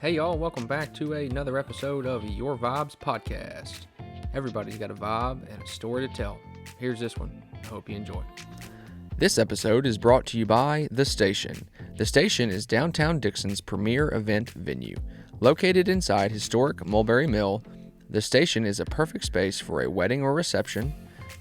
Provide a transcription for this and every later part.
Hey y'all, welcome back to another episode of Your Vibes Podcast. Everybody's got a vibe and a story to tell. Here's this one. I hope you enjoy. This episode is brought to you by The Station. The Station is downtown Dixon's premier event venue. Located inside historic Mulberry Mill, The Station is a perfect space for a wedding or reception,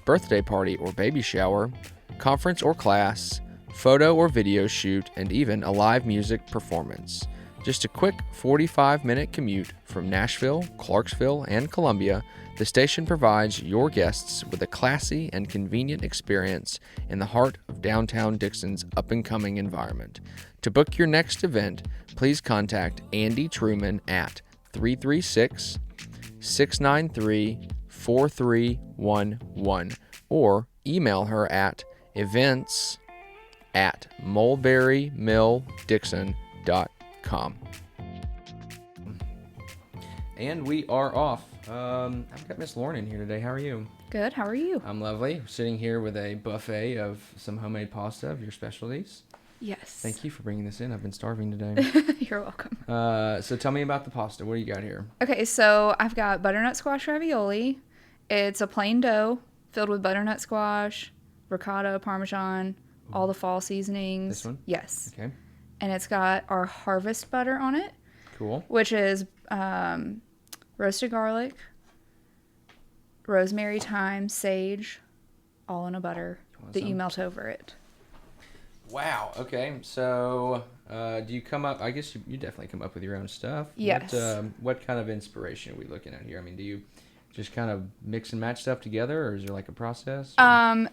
birthday party or baby shower, conference or class, photo or video shoot, and even a live music performance. Just a quick 45-minute commute from Nashville, Clarksville, and Columbia, the station provides your guests with a classy and convenient experience in the heart of downtown Dixon's up-and-coming environment. To book your next event, please contact Andy Truman at 336-693-4311 or email her at events@mulberrymilldixon.com. And we are off. I've got Miss Lauren in here today. How are you? Good. How are you? I'm lovely. Sitting here with a buffet of some homemade pasta of your specialties. Yes. Thank you for bringing this in. I've been starving today. You're welcome. So tell me about the pasta. What do you got here? Okay, so I've got butternut squash ravioli. It's a plain dough filled with butternut squash, ricotta, parmesan, all the fall seasonings. This one? Yes. Okay. And it's got our harvest butter on it. Cool. Which is roasted garlic, rosemary, thyme, sage, all in a butter that you melt over it. Wow. Okay. So, do you come up? I guess you definitely come up with your own stuff. Yes. What kind of inspiration are we looking at here? I mean, do you just kind of mix and match stuff together, or is there like a process?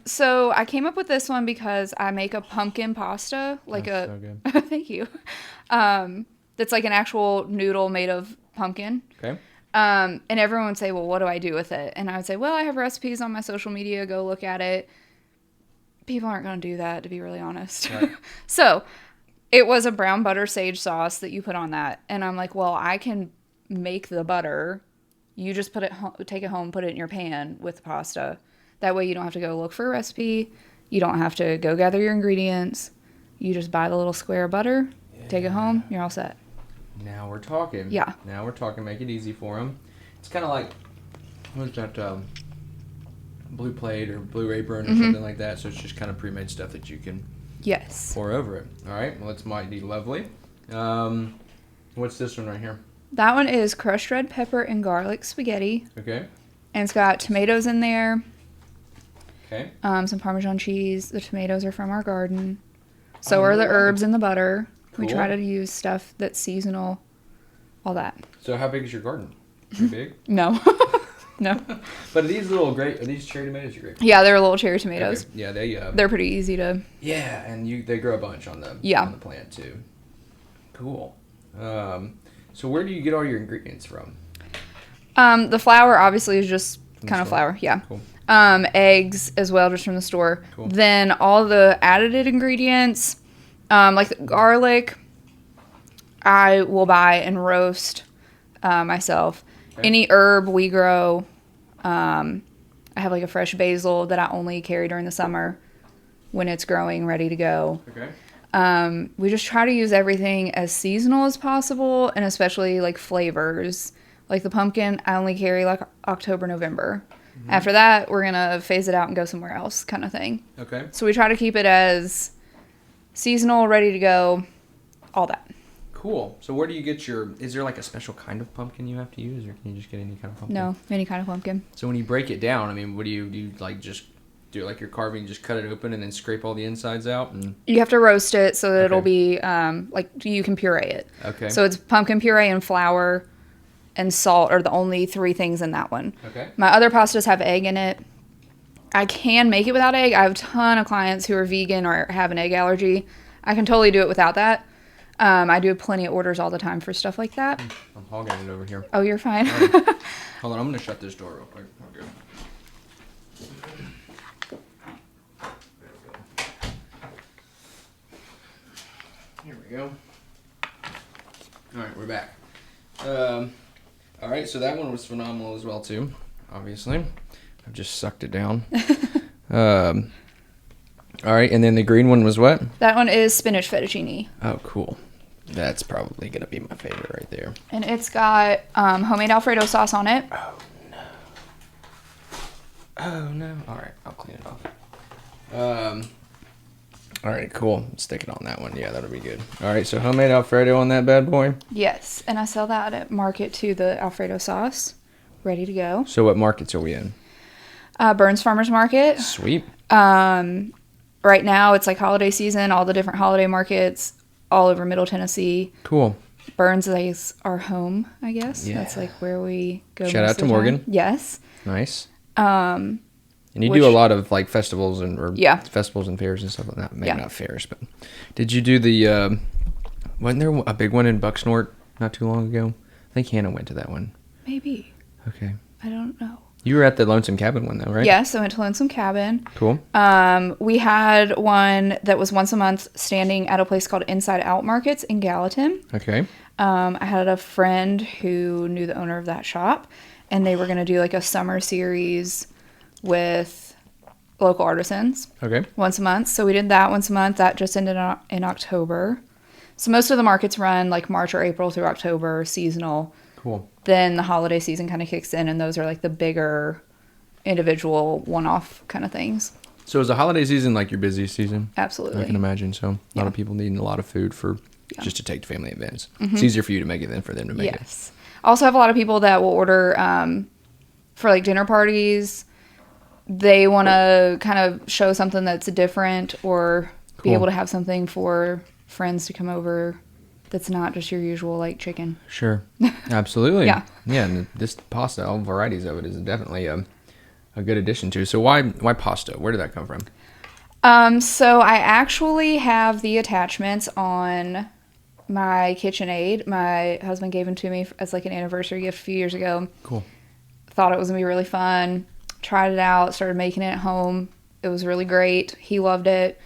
So I came up with this one because I make a pumpkin pasta, So good. Thank you. That's like an actual noodle made of pumpkin. Okay. And everyone would say, well, what do I do with it? And I would say, well, I have recipes on my social media. Go look at it. People aren't going to do that, to be really honest. Right. So it was a brown butter sage sauce that you put on that. And I'm like, well, I can make the butter. You just take it home, put it in your pan with the pasta. That way you don't have to go look for a recipe. You don't have to go gather your ingredients. You just buy the little square of butter, take it home, you're all set. Now we're talking. Yeah. Now we're talking. Make it easy for them. It's kind of like, what is that, Blue Plate or Blue Apron or something like that. So it's just kind of pre-made stuff that you can pour over it. All right. Well, it's mighty lovely. What's this one right here? That one is crushed red pepper and garlic spaghetti. Okay. And it's got tomatoes in there. Okay. Some Parmesan cheese. The tomatoes are from our garden. So are the herbs and the butter. Cool. We try to use stuff that's seasonal. All that. So how big is your garden? Pretty big? No. No. But are these cherry tomatoes or grape? Yeah, they're little cherry tomatoes. Okay. Yeah, they're pretty easy to. Yeah, and they grow a bunch on the plant too. Cool. So where do you get all your ingredients from? The flour obviously is just kind of flour. Yeah. Cool. Eggs as well, just from the store. Cool. Then all the added ingredients, like the garlic, I will buy and roast myself. Okay. Any herb we grow. I have like a fresh basil that I only carry during the summer when it's growing, ready to go. Okay. We just try to use everything as seasonal as possible, and especially like flavors. Like the pumpkin, I only carry like October, November. Mm-hmm. After that, we're going to phase it out and go somewhere else kind of thing. Okay. So we try to keep it as seasonal, ready to go, all that. Cool. So where do you get is there like a special kind of pumpkin you have to use, or can you just get any kind of pumpkin? No, any kind of pumpkin. So when you break it down, I mean, what do you like just do like your carving, just cut it open and then scrape all the insides out? And you have to roast it so that it'll be like you can puree it. Okay. So it's pumpkin puree and flour and salt are the only three things in that one. Okay. My other pastas have egg in it. I can make it without egg. I have a ton of clients who are vegan or have an egg allergy. I can totally do it without that. I do plenty of orders all the time for stuff like that. I'm hogging it over here. Oh, you're fine. Right. Hold on, I'm going to shut this door real quick. We're good. Here we go. All right, we're back. All right, so that one was phenomenal as well, too, obviously. I've just sucked it down. All right, and then the green one was what? That one is spinach fettuccine. Oh, cool. That's probably going to be my favorite right there. And it's got homemade Alfredo sauce on it. Oh, no. All right, I'll clean it off. All right, cool. Stick it on that one. Yeah, that'll be good. All right, so homemade Alfredo on that bad boy? Yes, and I sell that at market too, the Alfredo sauce. Ready to go. So what markets are we in? Burns Farmers Market. Sweet. Right now, it's like holiday season, all the different holiday markets all over Middle Tennessee. Cool. Burns is our home, I guess. Yeah. That's like where we go. Shout out to Morgan. Yes. Nice. And you do a lot of like festivals and festivals and fairs and stuff like that. Maybe not fairs, but did you do the? Wasn't there a big one in Bucksnort not too long ago? I think Hannah went to that one. Maybe. Okay. I don't know. You were at the Lonesome Cabin one though, right? Yes, I went to Lonesome Cabin. Cool. We had one that was once a month standing at a place called Inside Out Markets in Gallatin. Okay. I had a friend who knew the owner of that shop, and they were going to do like a summer series with local artisans. Okay. Once a month. So we did that once a month. That just ended in October. So most of the markets run like March or April through October, seasonal. Cool. Then the holiday season kind of kicks in, and those are like the bigger individual one-off kind of things. So is the holiday season like your busiest season? Absolutely. I can imagine. So a lot of people needing a lot of food for just to take to family events. It's easier for you to make it than for them to make it. Yes. I also have a lot of people that will order for like dinner parties. They want to kind of show something that's different or be able to have something for friends to come over that's not just your usual like chicken. Sure. Absolutely. Yeah. Yeah, and this pasta, all varieties of it, is definitely a good addition to. So why pasta? Where did that come from? So I actually have the attachments on my KitchenAid. My husband gave them to me as like an anniversary gift a few years ago. Cool. Thought it was going to be really fun. Tried it out, started making it at home. It was really great. He loved it.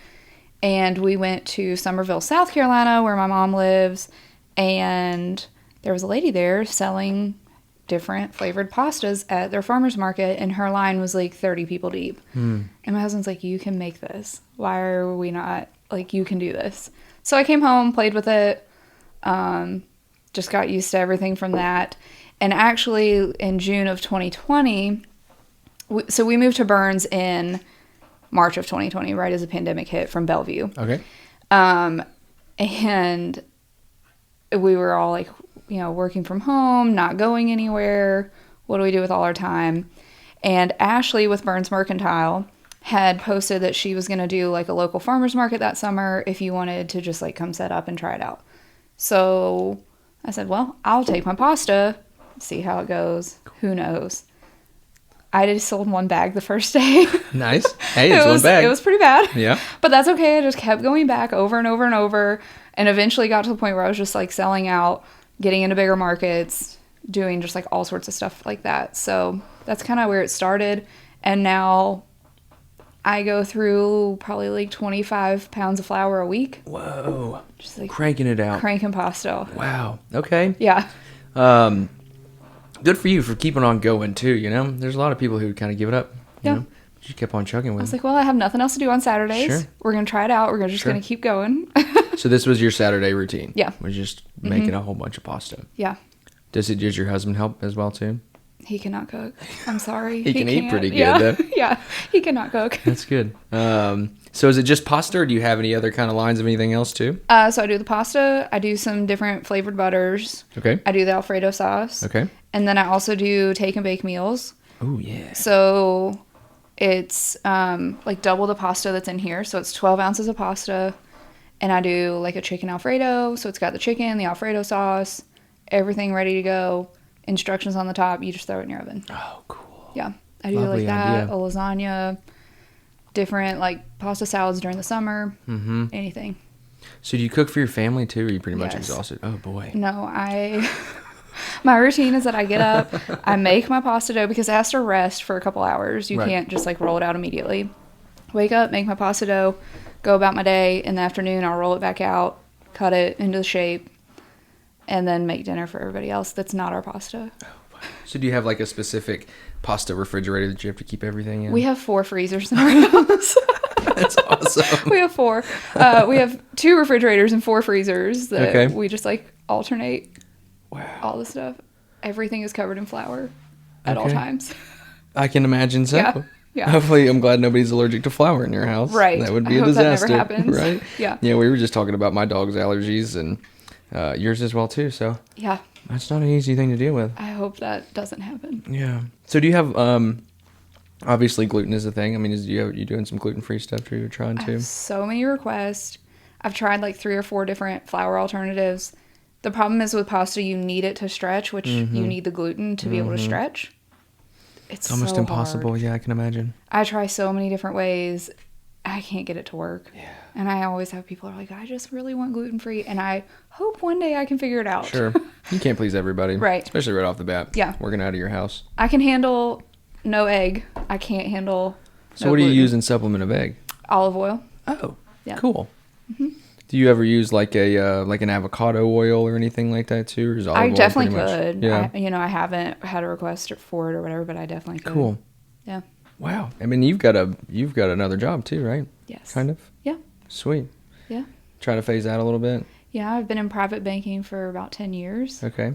And we went to Summerville, South Carolina, where my mom lives. And there was a lady there selling different flavored pastas at their farmer's market. And her line was like 30 people deep. And my husband's like, you can make this. Why are we not? Like, you can do this. So I came home, played with it. Just got used to everything from that. And actually, in June of 2020, so we moved to Burns in March of 2020, right as the pandemic hit from Bellevue. Okay. And we were all like, working from home, not going anywhere. What do we do with all our time? And Ashley with Burns Mercantile had posted that she was going to do like a local farmer's market that summer if you wanted to just like come set up and try it out. So I said, well, I'll take my pasta, see how it goes. Who knows? I just sold one bag the first day. Nice. Hey, it's one bag. It was pretty bad. Yeah. But that's okay. I just kept going back over and over and over, and eventually got to the point where I was just like selling out, getting into bigger markets, doing just like all sorts of stuff like that. So that's kind of where it started. And now I go through probably like 25 pounds of flour a week. Whoa. Just like cranking it out. Cranking pasta. Wow. Okay. Yeah. Good for you for keeping on going too, There's a lot of people who kind of give it up. Yeah. But you kept on chugging with it. I was like, well, I have nothing else to do on Saturdays. Sure. We're going to try it out. We're just going to keep going. So this was your Saturday routine? Yeah. Was just making a whole bunch of pasta? Yeah. Does your husband help as well too? He cannot cook. I'm sorry. He can eat pretty good, yeah. though. Yeah, he cannot cook. That's good. So is it just pasta, or do you have any other kind of lines of anything else too? So I do the pasta. I do some different flavored butters. Okay. I do the Alfredo sauce. Okay. And then I also do take and bake meals. Oh, yeah. So it's like double the pasta that's in here. So it's 12 ounces of pasta. And I do like a chicken Alfredo. So it's got the chicken, the Alfredo sauce, everything ready to go. Instructions on the top. You just throw it in your oven. Oh, cool. Yeah. I do Lovely like that. idea. A lasagna. Different like pasta salads during the summer. Mm-hmm. Anything. So do you cook for your family too, or are you pretty much Yes. exhausted? Oh, boy. No, my routine is that I get up, I make my pasta dough because it has to rest for a couple hours. You Right. can't just like roll it out immediately. Wake up, make my pasta dough, go about my day. In the afternoon, I'll roll it back out, cut it into the shape, and then make dinner for everybody else that's not our pasta. So do you have like a specific pasta refrigerator that you have to keep everything in? We have 4 freezers in our house. That's awesome. We have 4. We have 2 refrigerators and 4 freezers that we just like alternate. Wow. All the stuff. Everything is covered in flour at all times. I can imagine so. Yeah. Hopefully, I'm glad nobody's allergic to flour in your house. Right. That would be I a hope disaster. That never happens. Right? Yeah. Yeah, we were just talking about my dog's allergies and yours as well, too. So, yeah. That's not an easy thing to deal with. I hope that doesn't happen. Yeah. So, do you have, obviously, gluten is a thing. I mean, you doing some gluten-free stuff you're trying to? I have so many requests. I've tried like 3 or 4 different flour alternatives. The problem is with pasta, you need it to stretch, which you need the gluten to be able to stretch. It's almost so impossible. hard. Yeah, I can imagine. I try so many different ways. I can't get it to work. Yeah. And I always have people who are like, I just really want gluten-free. And I hope one day I can figure it out. Sure. You can't please everybody. Right. Especially right off the bat. Yeah. Working out of your house. I can handle no egg. I can't handle So no what do you gluten. use in supplement of egg? Olive oil. Oh, Yeah. cool. Do you ever use like an avocado oil or anything like that too? Or is olive I oil definitely pretty much- could. Yeah. I haven't had a request for it or whatever, but I definitely could. Cool. Yeah. Wow. I mean, you've got another job too, right? Yes. Kind of. Yeah. Sweet. Yeah. Try to phase out a little bit. Yeah, I've been in private banking for about 10 years. Okay.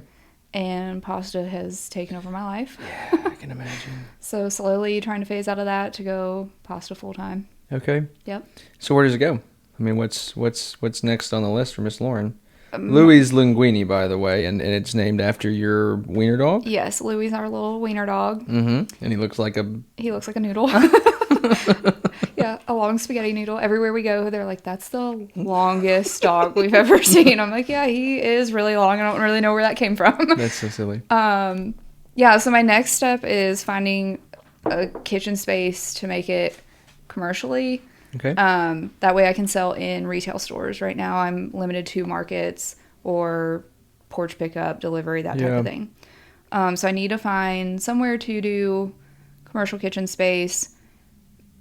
And pasta has taken over my life. Yeah, I can imagine. So slowly trying to phase out of that to go pasta full time. Okay. Yep. So where does it go? I mean, what's next on the list for Miss Lauren? Louie's Linguine, by the way, and it's named after your wiener dog? Yes, Louie's our little wiener dog. Mm-hmm. And he looks like a noodle. Yeah, a long spaghetti noodle. Everywhere we go, they're like, that's the longest dog we've ever seen. I'm like, yeah, he is really long. I don't really know where that came from. That's so silly. Yeah, so my next step is finding a kitchen space to make it commercially. Okay. That way I can sell in retail stores. Right now I'm limited to markets or porch pickup, delivery, that type of thing. So I need to find somewhere to do commercial kitchen space,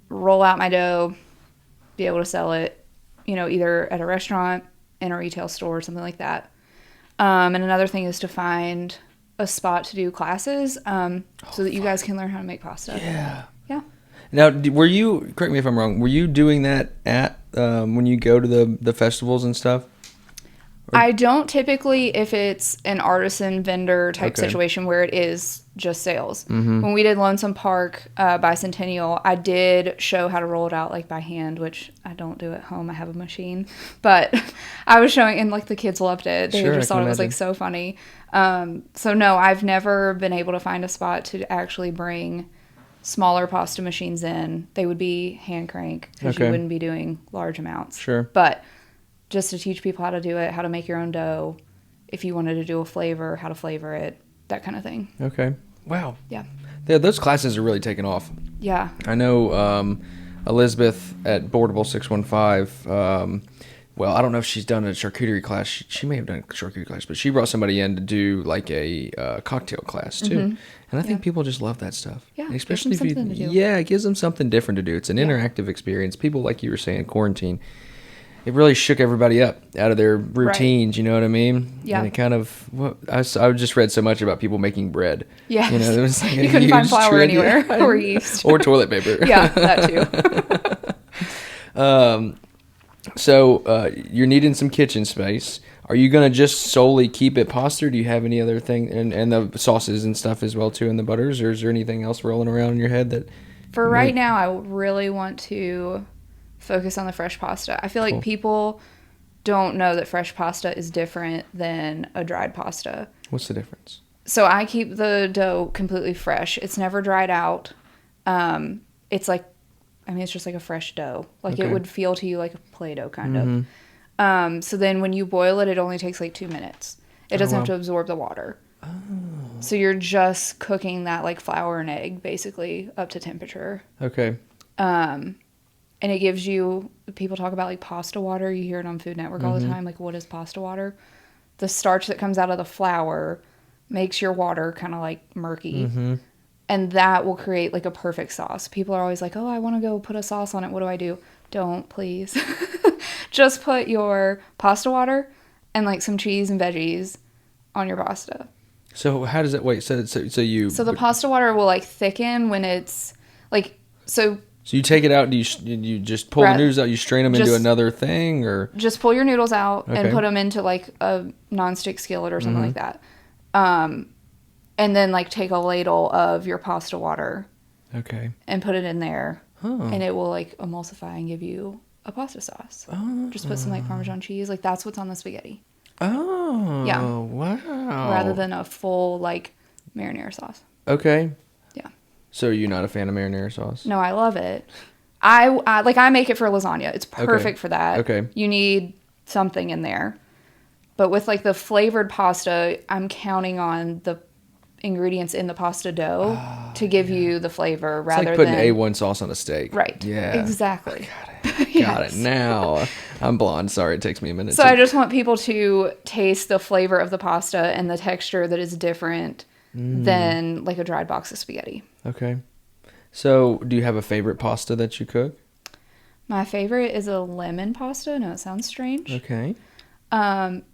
roll out my dough, be able to sell it, either at a restaurant, in a retail store, something like that. And another thing is to find a spot to do classes so that you guys can learn how to make pasta. Yeah. Yeah. Now, were you, correct me if I'm wrong, were you doing that at, when you go to the festivals and stuff? I don't typically if it's an artisan vendor type situation where it is just sales. Mm-hmm. When we did Lonesome Park Bicentennial, I did show how to roll it out like by hand, which I don't do at home. I have a machine. But I was showing, and like the kids loved it. They just thought it was like so funny. So no, I've never been able to find a spot to actually bring smaller pasta machines in. They would be hand crank because you wouldn't be doing large amounts. Sure. But just to teach people how to do it, how to make your own dough, if you wanted to do a flavor, how to flavor it, that kind of thing. Okay. Wow. Yeah. Yeah, those classes are really taking off. Yeah. I know Elizabeth at Boardable 615, well, I don't know if she's done a charcuterie class. She may have done a charcuterie class, but she brought somebody in to do like a cocktail class too. Mm-hmm. And I think people just love that stuff. Yeah, especially gives them something to do. Yeah, it gives them something different to do. It's an interactive experience. People, like you were saying, quarantine, it really shook everybody up out of their routines. Right. You know what I mean? Yeah. And it kind of, I just read so much about people making bread. Yeah. There was like you couldn't find flour anywhere or yeast. Or toilet paper. Yeah, that too. So you're needing some kitchen space. Are you going to just solely keep it pasta, or do you have any other thing, and the sauces and stuff as well too, and the butters, or is there anything else rolling around in your head that? For right now, I really want to focus on the fresh pasta. I feel like people don't know that fresh pasta is different than a dried pasta. What's the difference? So I keep the dough completely fresh. It's never dried out. It's like, it's just like a fresh dough. Like it would feel to you like a Play-Doh kind of. So then when you boil it, it only takes like 2 minutes. It doesn't have to absorb the water. Oh. So you're just cooking that like flour and egg basically up to temperature. Okay. And it gives you, people talk about like pasta water. You hear it on Food Network all the time. Like, what is pasta water? The starch that comes out of the flour makes your water kind of like murky. Mm-hmm. And that will create like a perfect sauce. People are always like, oh, I want to go put a sauce on it. What do I do? Don't, please. Just put your pasta water and like some cheese and veggies on your pasta. So how does that, wait, so the pasta water will like thicken when it's like, so So you take it out, do you just pull the noodles out, you strain them into another thing, or? Just pull your noodles out and put them into like a nonstick skillet or something like that. And then like take a ladle of your pasta water. Okay. And put it in there. And it will like emulsify and give you a pasta sauce. Just put some like Parmesan cheese. Like that's what's on the spaghetti. Yeah. Wow. Rather than a full like marinara sauce. Okay. Yeah. So you're not a fan of marinara sauce? No, I love it. I make it for lasagna. It's perfect for that. Okay. You need something in there. But with like the flavored pasta, I'm counting on the ingredients in the pasta dough to give you the flavor rather than... It's like putting A1 sauce on a steak. Right. Yeah. Exactly. Got it. Now. I'm blonde. Sorry, it takes me a minute. So I just want people to taste the flavor of the pasta and the texture that is different than like a dried box of spaghetti. Okay. So do you have a favorite pasta that you cook? My favorite is a lemon pasta. No, it sounds strange. Okay.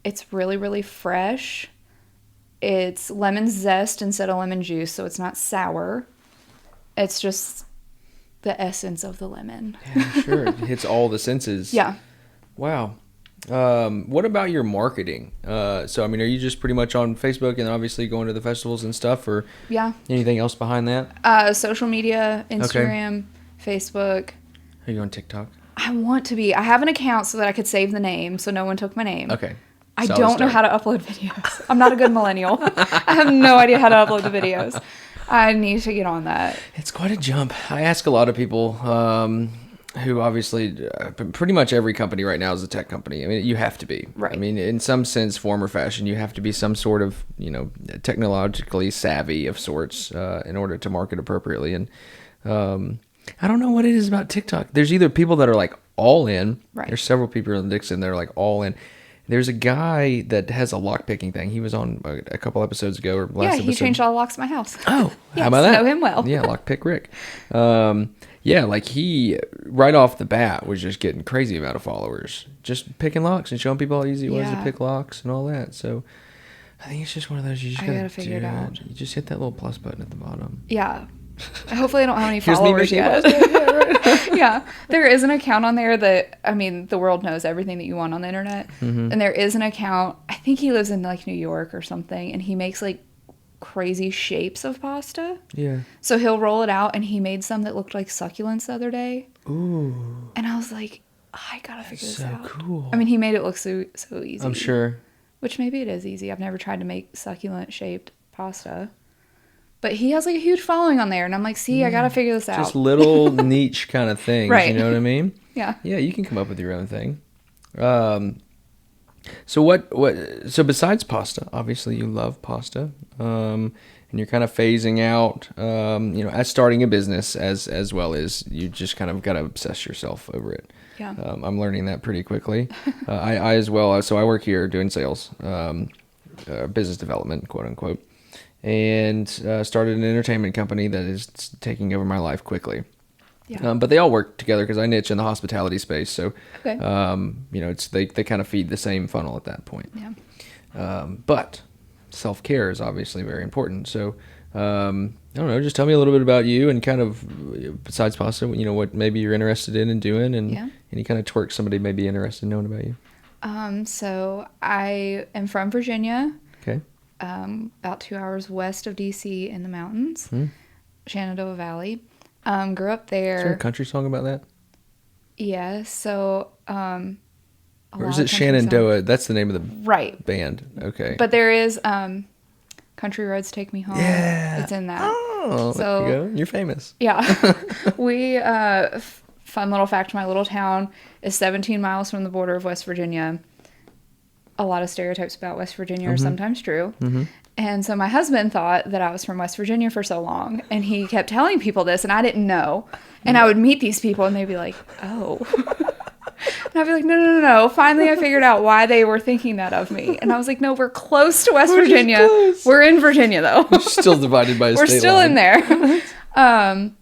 It's really, really fresh. It's lemon zest instead of lemon juice, so it's not sour. It's just the essence of the lemon. Yeah, sure. It hits all the senses. Yeah. Wow. What about your marketing? So, I mean, are you just pretty much on Facebook and obviously going to the festivals and stuff, or anything else behind that? Social media, Instagram, Facebook. Are you on TikTok? I want to be. I have an account so that I could save the name so no one took my name. Okay. I don't know how to upload videos. I'm not a good millennial. I have no idea how to upload the videos. I need to get on that. It's quite a jump. I ask a lot of people who obviously, pretty much every company right now is a tech company. I mean, you have to be. Right. I mean, in some sense, form or fashion, you have to be some sort of, technologically savvy of sorts in order to market appropriately. And I don't know what it is about TikTok. There's either people that are like all in. Right. There's several people in Dixon that are like all in. There's a guy that has a lock picking thing. He was on a couple episodes ago or last episode. Yeah, he changed all the locks in my house. Oh, yes, how about that? I know him well. Yeah, Lock Pick Rick. Yeah, like he right off the bat was just getting crazy amount of followers, just picking locks and showing people how easy it was to pick locks and all that. So I think it's just one of those you just gotta figure it out. You just hit that little plus button at the bottom. Yeah. Hopefully I don't have any followers yet. Yeah. There is an account on there that, I mean, the world knows everything that you want on the internet. Mm-hmm. And there is an account, I think he lives in like New York or something, and he makes like crazy shapes of pasta. Yeah. So he'll roll it out, and he made some that looked like succulents the other day. Ooh. And I was like, I gotta figure this out. So cool. I mean, he made it look so easy. I'm sure. Which maybe it is easy. I've never tried to make succulent shaped pasta. But he has like a huge following on there, and I'm like, see, I gotta figure this out. Just little niche kind of things, right? You know what I mean? Yeah. Yeah, you can come up with your own thing. So what? So besides pasta, obviously you love pasta, and you're kind of phasing out, as starting a business as well as you just kind of gotta obsess yourself over it. Yeah. I'm learning that pretty quickly. I as well. So I work here doing sales, business development, quote unquote. And started an entertainment company that is taking over my life quickly. Yeah. But they all work together because I niche in the hospitality space. So, okay. It's they kind of feed the same funnel at that point. Yeah. But self-care is obviously very important. So, I don't know, just tell me a little bit about you and kind of, besides pasta, what maybe you're interested in doing and any kind of twerk somebody may be interested in knowing about you. So I am from Virginia. Okay. About 2 hours west of DC in the mountains, Shenandoah Valley. Grew up there. Is there a country song about that? Yeah, so or is it Shenandoah? That's the name of the band. Okay. But there is Country Roads Take Me Home. Yeah. It's in that. Oh, so, there you go. You're famous. Yeah. We fun little fact, my little town is 17 miles from the border of West Virginia. A lot of stereotypes about West Virginia are sometimes true. Mm-hmm. And so my husband thought that I was from West Virginia for so long, and he kept telling people this, and I didn't know. And I would meet these people, and they'd be like, oh. And I'd be like, no. Finally, I figured out why they were thinking that of me. And I was like, no, we're close to West Virginia. We're in Virginia, though. We're still divided by a state line. We're still in there.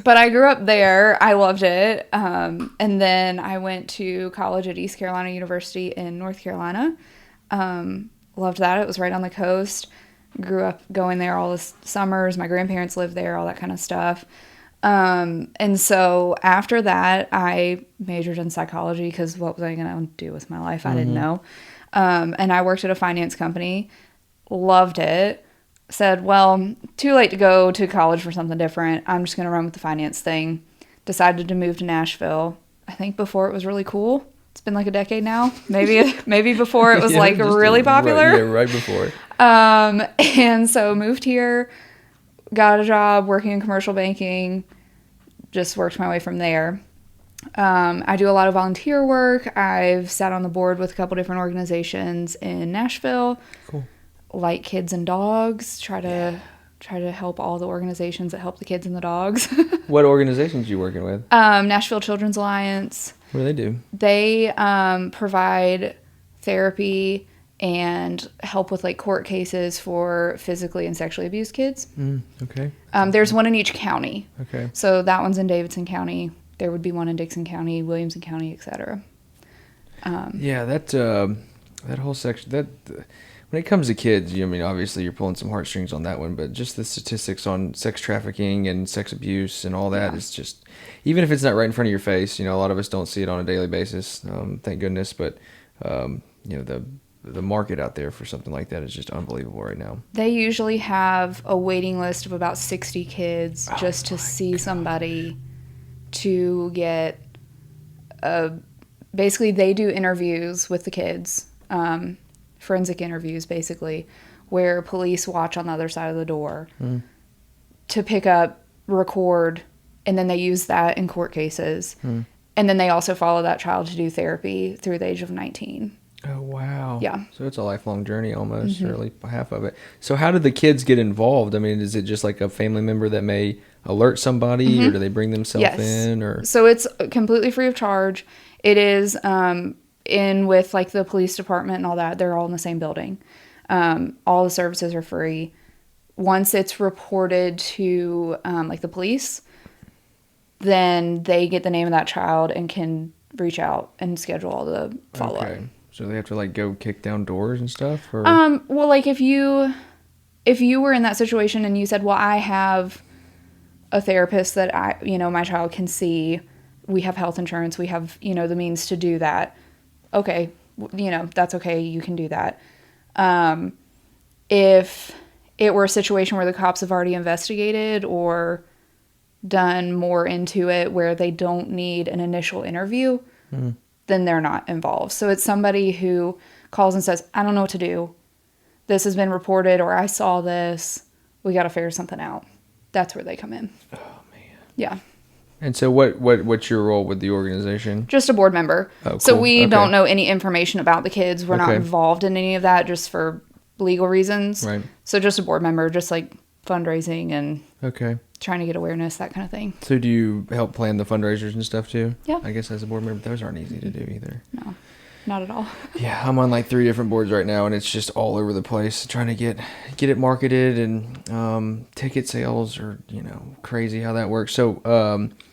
But I grew up there. I loved it. And then I went to college at East Carolina University in North Carolina. Loved that. It was right on the coast. Grew up going there all the summers. My grandparents lived there, all that kind of stuff. And so after that, I majored in psychology because what was I going to do with my life? I didn't know. And I worked at a finance company, loved it, said, well, too late to go to college for something different. I'm just going to run with the finance thing. Decided to move to Nashville. I think before it was really cool. It's been like a decade now. Maybe before it was like really popular. Right before. And so moved here, got a job working in commercial banking, just worked my way from there. I do a lot of volunteer work. I've sat on the board with a couple different organizations in Nashville. Cool. Like kids and dogs. Try to help all the organizations that help the kids and the dogs. What organizations are you working with? Nashville Children's Alliance. What do they do? They provide therapy and help with like court cases for physically and sexually abused kids. Okay. There's one in each county. Okay. So that one's in Davidson County. There would be one in Dixon County, Williamson County, etc. Yeah, that whole section, when it comes to kids, I mean, obviously you're pulling some heartstrings on that one, but just the statistics on sex trafficking and sex abuse and all that is just, even if it's not right in front of your face, a lot of us don't see it on a daily basis, thank goodness, but, the market out there for something like that is just unbelievable right now. They usually have a waiting list of about 60 kids just to see somebody to get, basically they do interviews with the kids, forensic interviews basically, where police watch on the other side of the door to pick up, record, and then they use that in court cases. And then they also follow that child to do therapy through the age of 19. Oh, wow. Yeah. So it's a lifelong journey almost, or at least half of it. So how do the kids get involved? I mean, is it just like a family member that may alert somebody, or do they bring themselves in? Or So it's completely free of charge. It is in with like the police department and all that. They're all in the same building. All the services are free. Once it's reported to like the police, then they get the name of that child and can reach out and schedule all the follow-up. Okay. So they have to like go kick down doors and stuff? Or? Well, like if you were in that situation and you said, well, I have a therapist that my child can see, we have health insurance, we have, the means to do that. Okay. That's okay. You can do that. If it were a situation where the cops have already investigated or done more into it where they don't need an initial interview, then they're not involved. So it's somebody who calls and says, I don't know what to do. This has been reported, or I saw this. We got to figure something out. That's where they come in. Oh, man. Yeah. And so what's your role with the organization? Just a board member. Oh, cool. So we don't know any information about the kids. We're not involved in any of that just for legal reasons. Right. So just a board member, just like fundraising and trying to get awareness, that kind of thing. So do you help plan the fundraisers and stuff too? Yeah. I guess as a board member, those aren't easy to do either. No, not at all. Yeah, I'm on like 3 different boards right now, and it's just all over the place trying to get it marketed, and ticket sales are, crazy how that works. So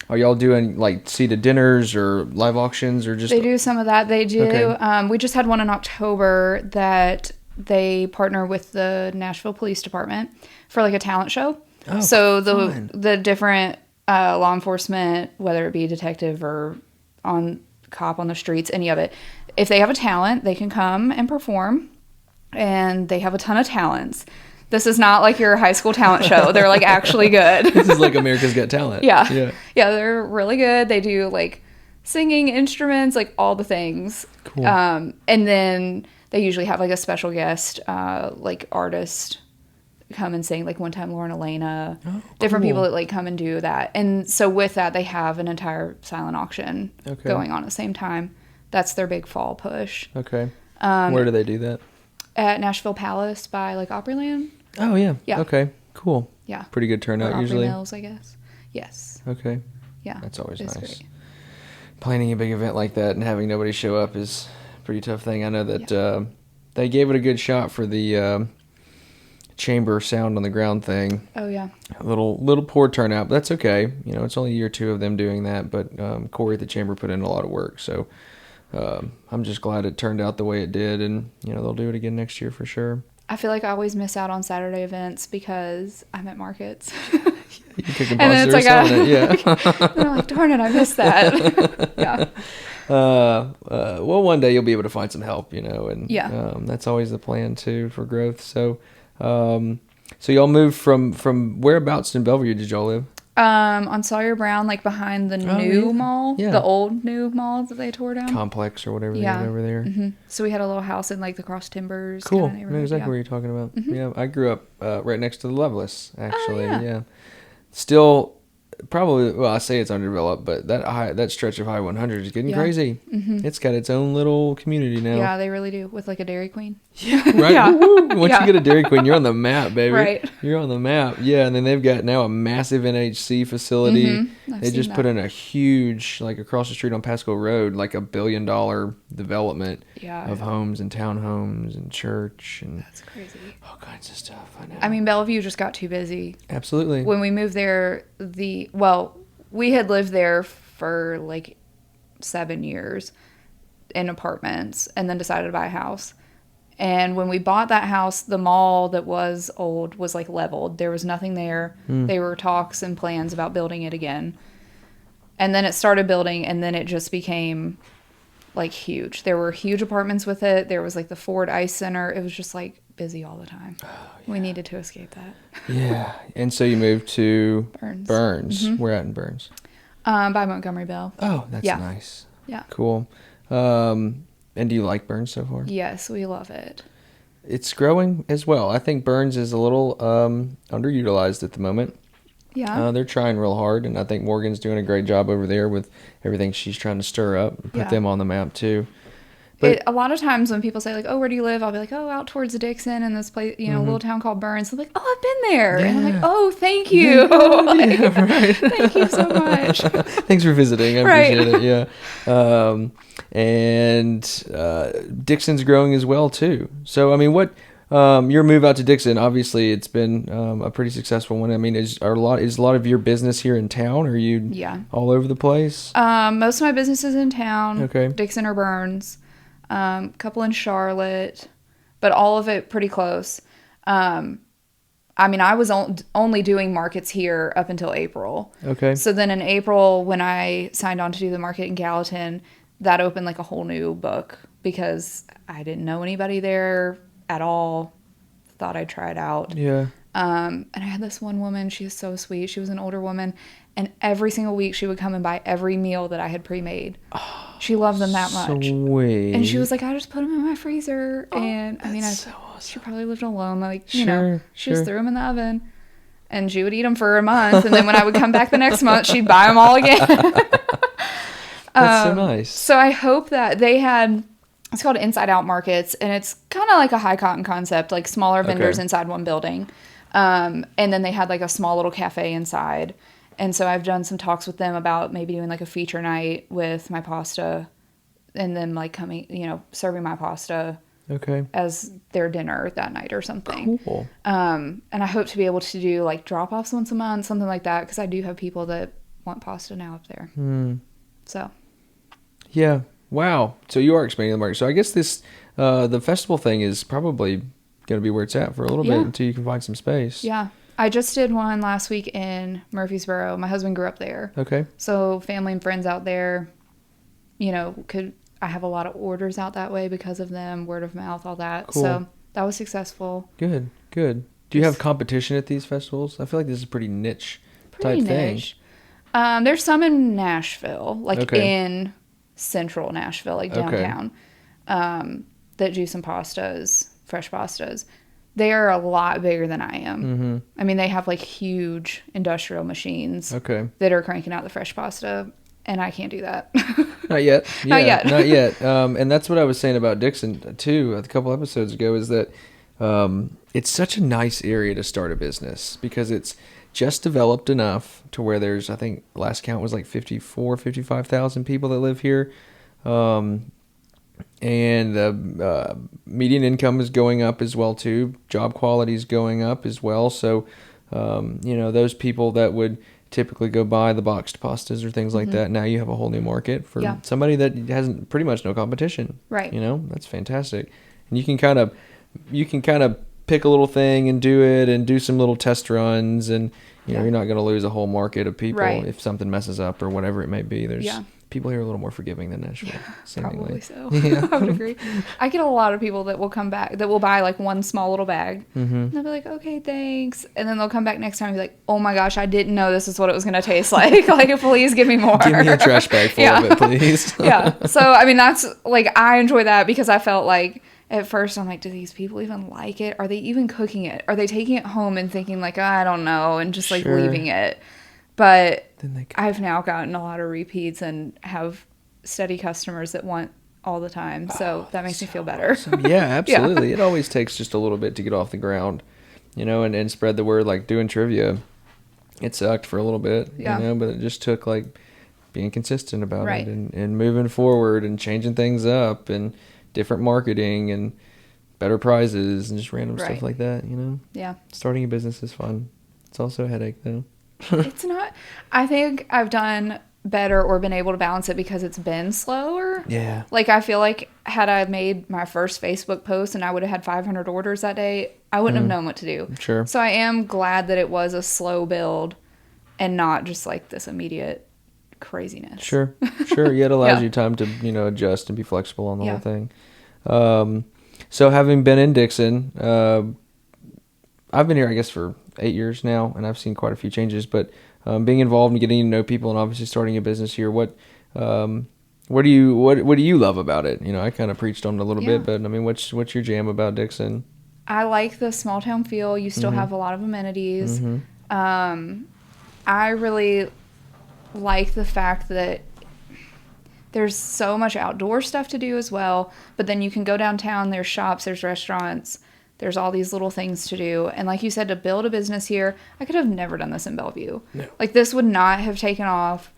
are y'all doing like seated dinners or live auctions or just? They do some of that. They do. Okay. We just had one in October that they partner with the Nashville Police Department for like a talent show. Oh, so fun. the different law enforcement, whether it be detective or on cop on the streets, any of it, if they have a talent, they can come and perform, and they have a ton of talents. This is not like your high school talent show. They're like actually good. This is like America's Got Talent. Yeah, they're really good. They do like singing, instruments, like all the things. Cool. And then they usually have like a special guest, like artist come and sing. Like one time Lauren Elena, different people that like come and do that. And so with that, they have an entire silent auction going on at the same time. That's their big fall push. Okay. Where do they do that? At Nashville Palace by like Opryland. Oh yeah. Yeah. Okay. Cool. Yeah. Pretty good turnout or usually. Opry Mills, I guess. Yes. Okay. Yeah. That's always nice. Great. Planning a big event like that and having nobody show up is a pretty tough thing. I know that they gave it a good shot for the chamber sound on the ground thing. Oh yeah. A little poor turnout, but that's okay. It's only a year or two of them doing that, but Corey at the chamber put in a lot of work, so I'm just glad it turned out the way it did, and they'll do it again next year for sure. I feel like I always miss out on Saturday events because I'm at markets. You cooking And then pasta it's or like selling it, yeah. And I'm like, darn it, I missed that. Yeah. Well, one day you'll be able to find some help, and Yeah. that's always the plan too for growth. So, so y'all moved from whereabouts in Bellevue did y'all live? On Sawyer Brown, like behind the new mall, Yeah. the old new mall that they tore down. Complex or whatever they Yeah. had over there. So we had a little house in like the Cross Timbers. Cool. Kind of I know neighborhood. exactly Yeah. what you're talking about. Yeah, I grew up right next to the Lovelace, actually. yeah. Yeah. Still, probably. Well, I say it's underdeveloped, but that stretch of High 100 is getting crazy. It's got its own little community now. Yeah, they really do, with like a Dairy Queen. Right. Yeah. Woo-hoo. Once Yeah. you get a Dairy Queen, you're on the map, baby. Right. You're on the map. Yeah, and then they've got now a massive NHC facility. I've They seen just that. put in a huge, like across the street on Pasco Road, like $1 billion development Yeah. of homes and townhomes and church and That's crazy. all kinds of stuff. I know. I mean, Bellevue just got too busy. Absolutely. When we moved there, we had lived there for like 7 years in apartments and then decided to buy a house. And when we bought that house, the mall that was old was like leveled. There was nothing there. There were talks and plans about building it again. And then it started building, and then it just became like huge. There were huge apartments with it. There was like the Ford Ice Center. It was just like busy all the time. We needed to escape that. Yeah. And so you moved to Burns. We're out in Burns. By Montgomery Bell. Oh, that's Yeah. nice. Yeah. Cool. And do you like Burns so far? Yes, we love it. It's growing as well. I think Burns is a little underutilized at the moment. Yeah. They're trying real hard, and I think Morgan's doing a great job over there with everything she's trying to stir up and put Yeah. them on the map too. But A lot of times when people say like, "Oh, where do you live?" I'll be like, "Oh, out towards Dixon in this place, a little town called Burns." I'm like, "Oh, I've been there," and I'm like, Yeah. "Oh, thank you, Like, yeah, right. thank you so much." Thanks for visiting. I Right. appreciate it. Yeah. And Dixon's growing as well too. So I mean, what your move out to Dixon? Obviously, it's been a pretty successful one. I mean, is a lot of your business here in town? Or are you Yeah. all over the place? Most of my business is in town. Okay. Dixon or Burns. Couple in Charlotte, but all of it pretty close. I mean, I was only doing markets here up until April. Okay. So then in April, when I signed on to do the market in Gallatin, that opened like a whole new book because I didn't know anybody there at all. Thought I'd try it out. Yeah. And I had this one woman, she was so sweet. She was an older woman. And every single week she would come and buy every meal that I had pre-made. She loved them that much. Sweet. And she was like, I just put them in my freezer. And I mean, so awesome. she probably lived alone. Like, Sure, she just threw them in the oven. And she would eat them for a month. And then when I would come back the next month, she'd buy them all again. That's so nice. So I hope that they had, it's called Inside Out Markets. And it's kind of like a high cotton concept, like smaller vendors inside one building. And then they had like a small little cafe inside. And so I've done some talks with them about maybe doing like a feature night with my pasta and then like coming, serving my pasta Okay. as their dinner that night or something. Cool. And I hope to be able to do like drop-offs once a month, something like that, because I do have people that want pasta now up there. So. Yeah. Wow. So you are expanding the market. So I guess this, the festival thing is probably going to be where it's at for a little bit until you can find some space. Yeah. I just did one last week in Murfreesboro. My husband grew up there. Okay. So family and friends out there, I have a lot of orders out that way because of them, word of mouth, all that. Cool. So that was successful. Good. Do you have competition at these festivals? I feel like this is a pretty niche Pretty type niche. There's some in Nashville, like Okay. in central Nashville, like downtown, that do some pastas, fresh pastas. They are a lot bigger than I am. Mm-hmm. I mean, they have like huge industrial machines Okay. that are cranking out the fresh pasta, and I can't do that. Not yet. Yeah, Not yet. Not yet. And that's what I was saying about Dixon too a couple episodes ago is that it's such a nice area to start a business because it's just developed enough to where there's, I think last count was like 55,000 people that live here. And the median income is going up as well too. Job quality is going up as well. So, those people that would typically go buy the boxed pastas or things like that, now you have a whole new market for somebody that has pretty much no competition. Right. That's fantastic. And you can kind of pick a little thing and do it and do some little test runs and, You know, you're not going to lose a whole market of people Right. if something messes up or whatever it may be. There's people here are a little more forgiving than Nashville. Probably so. Yeah. I would agree. I get a lot of people that will come back, that will buy like one small little bag. Mm-hmm. And they'll be like, okay, thanks. And then they'll come back next time and be like, oh my gosh, I didn't know this is what it was going to taste like. Like, please give me more. Give me a trash bag full of it, please. Yeah. So, I mean, that's like, I enjoy that because I felt like at first I'm like, do these people even like it? Are they even cooking it? Are they taking it home and thinking like, I don't know, and just like leaving it? But I've now gotten a lot of repeats and have steady customers that want all the time. So that makes me feel better. Awesome. Yeah, absolutely. It always takes just a little bit to get off the ground, you know, and spread the word. Like doing trivia, it sucked for a little bit, you know, but it just took like being consistent about it and moving forward and changing things up and different marketing and better prizes and just random stuff like that, you know? Yeah. Starting a business is fun. It's also a headache though. It's not. I think I've done better or been able to balance it because it's been slower. Yeah. Like, I feel like had I made my first Facebook post and I would have had 500 orders that day, I wouldn't have known what to do. Sure. So I am glad that it was a slow build and not just like this immediate craziness. Sure. Yeah, it allows you time to, you know, adjust and be flexible on the whole thing. So having been in Dixon, I've been here, I guess, for 8 years now, and I've seen quite a few changes, but being involved and getting to know people and obviously starting a business here, what do you love about it? You know, I kind of preached on it a little bit, but I mean, what's your jam about Dixon? I like the small town feel. You still have a lot of amenities. I really like the fact that there's so much outdoor stuff to do as well, but then you can go downtown, there's shops, there's restaurants, there's all these little things to do. And like you said, to build a business here, I could have never done this in Bellevue. No. Like, this would not have taken off.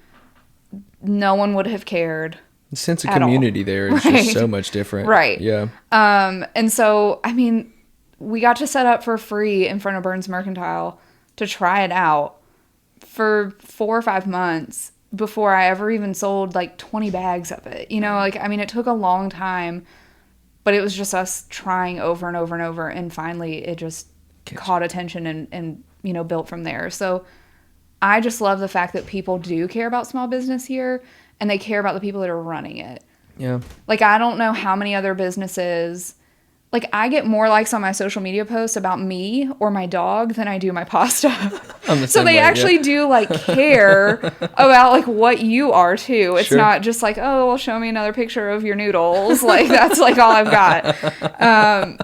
No one would have cared. The sense of community there is just so much different. Right. Yeah. And so, I mean, we got to set up for free in front of Burns Mercantile to try it out for 4 or 5 months before I ever even sold like 20 bags of it. You know, like, I mean, it took a long time, but it was just us trying over and over and over. And finally it just caught attention and, you know, built from there. So I just love the fact that people do care about small business here and they care about the people that are running it. Yeah. Like, I don't know how many other businesses, like, I get more likes on my social media posts about me or my dog than I do my pasta. So they actually do, like, care about, like, what you are, too. It's not just like, oh, well, show me another picture of your noodles. Like, that's, like, all I've got.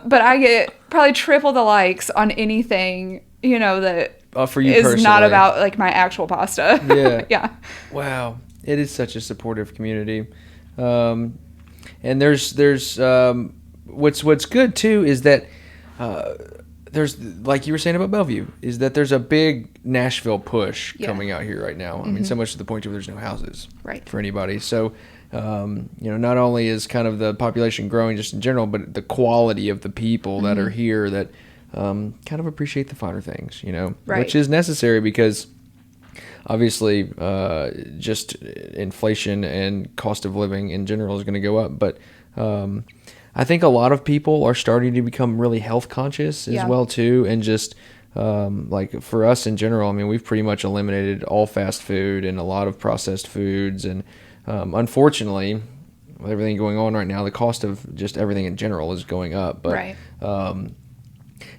But I get probably triple the likes on anything, you know, that for you is personally. Not about, like, my actual pasta. Yeah. Yeah. Wow. It is such a supportive community. And there's what's good too is that there's, like you were saying about Bellevue, is that there's a big Nashville push coming out here right now. I mean, so much to the point where there's no houses for anybody. So, you know, not only is kind of the population growing just in general, but the quality of the people that are here that kind of appreciate the finer things, you know, which is necessary because obviously just inflation and cost of living in general is going to go up. But I think a lot of people are starting to become really health conscious as well too, and just like for us in general, I mean, we've pretty much eliminated all fast food and a lot of processed foods, and unfortunately, with everything going on right now, the cost of just everything in general is going up. But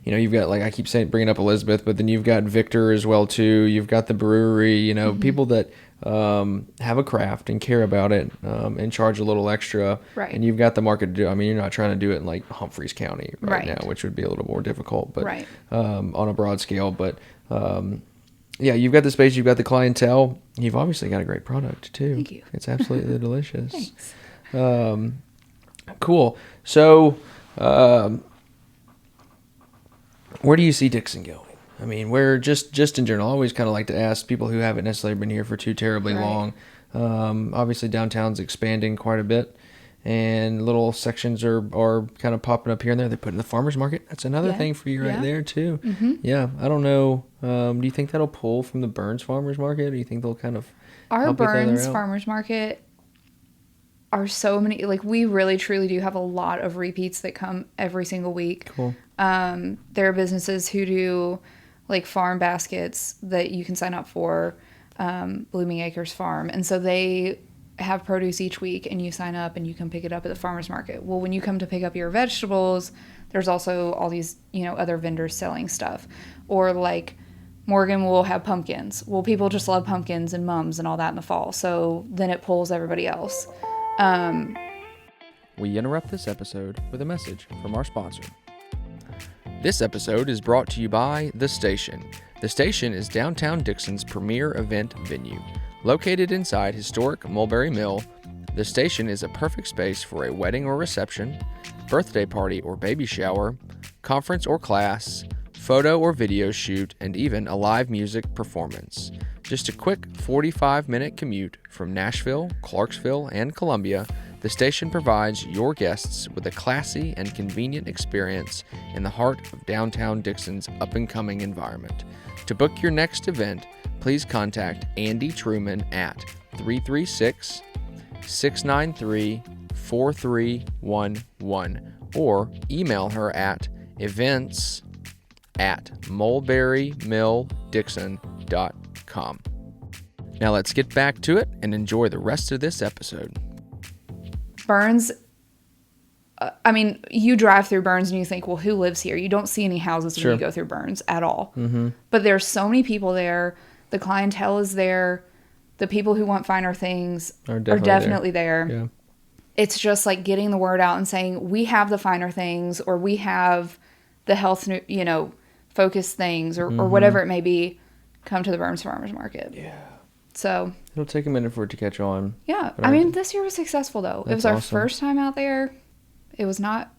you know, you've got, like I keep saying, bringing up Elizabeth, but then you've got Victor as well too. You've got the brewery, you know, people that have a craft and care about it and charge a little extra. And you've got the market to do. I mean, you're not trying to do it in like Humphreys County right now, which would be a little more difficult, but on a broad scale. But yeah, you've got the space, you've got the clientele. You've obviously got a great product too. Thank you. It's absolutely delicious. Thanks. Cool. So, where do you see Dixon going? I mean, where just in general, I always kind of like to ask people who haven't necessarily been here for too terribly long. Obviously, downtown's expanding quite a bit, and little sections are kind of popping up here and there. They're putting the farmers market. That's another thing for you right there too. Yeah, I don't know. Do you think that'll pull from the Burns farmers market, or do you think they'll kind of our Burns farmers market are so many, like, we really truly do have a lot of repeats that come every single week. Cool. There are businesses who do like farm baskets that you can sign up for, Blooming Acres Farm. And so they have produce each week, and you sign up and you can pick it up at the farmer's market. Well, when you come to pick up your vegetables, there's also all these, other vendors selling stuff. Or like Morgan will have pumpkins. Well, people just love pumpkins and mums and all that in the fall. So then it pulls everybody else. We interrupt this episode with a message from our sponsor. This episode is brought to you by The Station. The Station is downtown Dixon's premier event venue. Located inside historic Mulberry Mill, The Station is a perfect space for a wedding or reception, birthday party or baby shower, conference or class, photo or video shoot, and even a live music performance. Just a quick 45-minute commute from Nashville, Clarksville, and Columbia, The Station provides your guests with a classy and convenient experience in the heart of downtown Dixon's up-and-coming environment. To book your next event, please contact Andy Truman at 336-693-4311 or email her at events@mulberrymilldixon.com. Now let's get back to it and enjoy the rest of this episode. Burns, you drive through Burns and you think, well, who lives here? You don't see any houses when you go through Burns at all. Mm-hmm. But there's so many people there. The clientele is there. The people who want finer things are definitely there. Yeah. It's just like getting the word out and saying, we have the finer things, or we have the health, focused things, or whatever it may be. Come to the Burns Farmers Market. Yeah. So it'll take a minute for it to catch on. Yeah. This year was successful, though. It was our first time out there. It was not,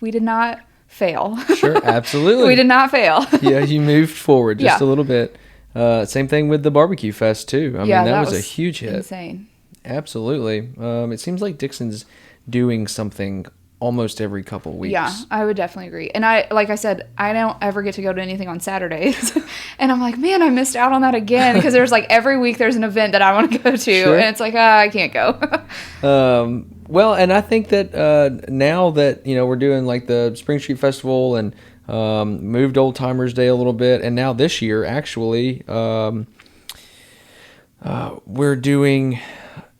we did not fail. Sure, absolutely. We did not fail. Yeah, you moved forward just a little bit. Same thing with the barbecue fest, too. That was a huge hit. Insane. Absolutely. It seems like Dixon's doing something almost every couple weeks. Yeah, I would definitely agree. And like I said, I don't ever get to go to anything on Saturdays. And I'm like, man, I missed out on that again. Because there's like every week there's an event that I want to go to. Sure. And it's like, I can't go. Well, and I think that now that, we're doing like the Spring Street Festival and moved Old Timers Day a little bit. And now this year, actually, we're doing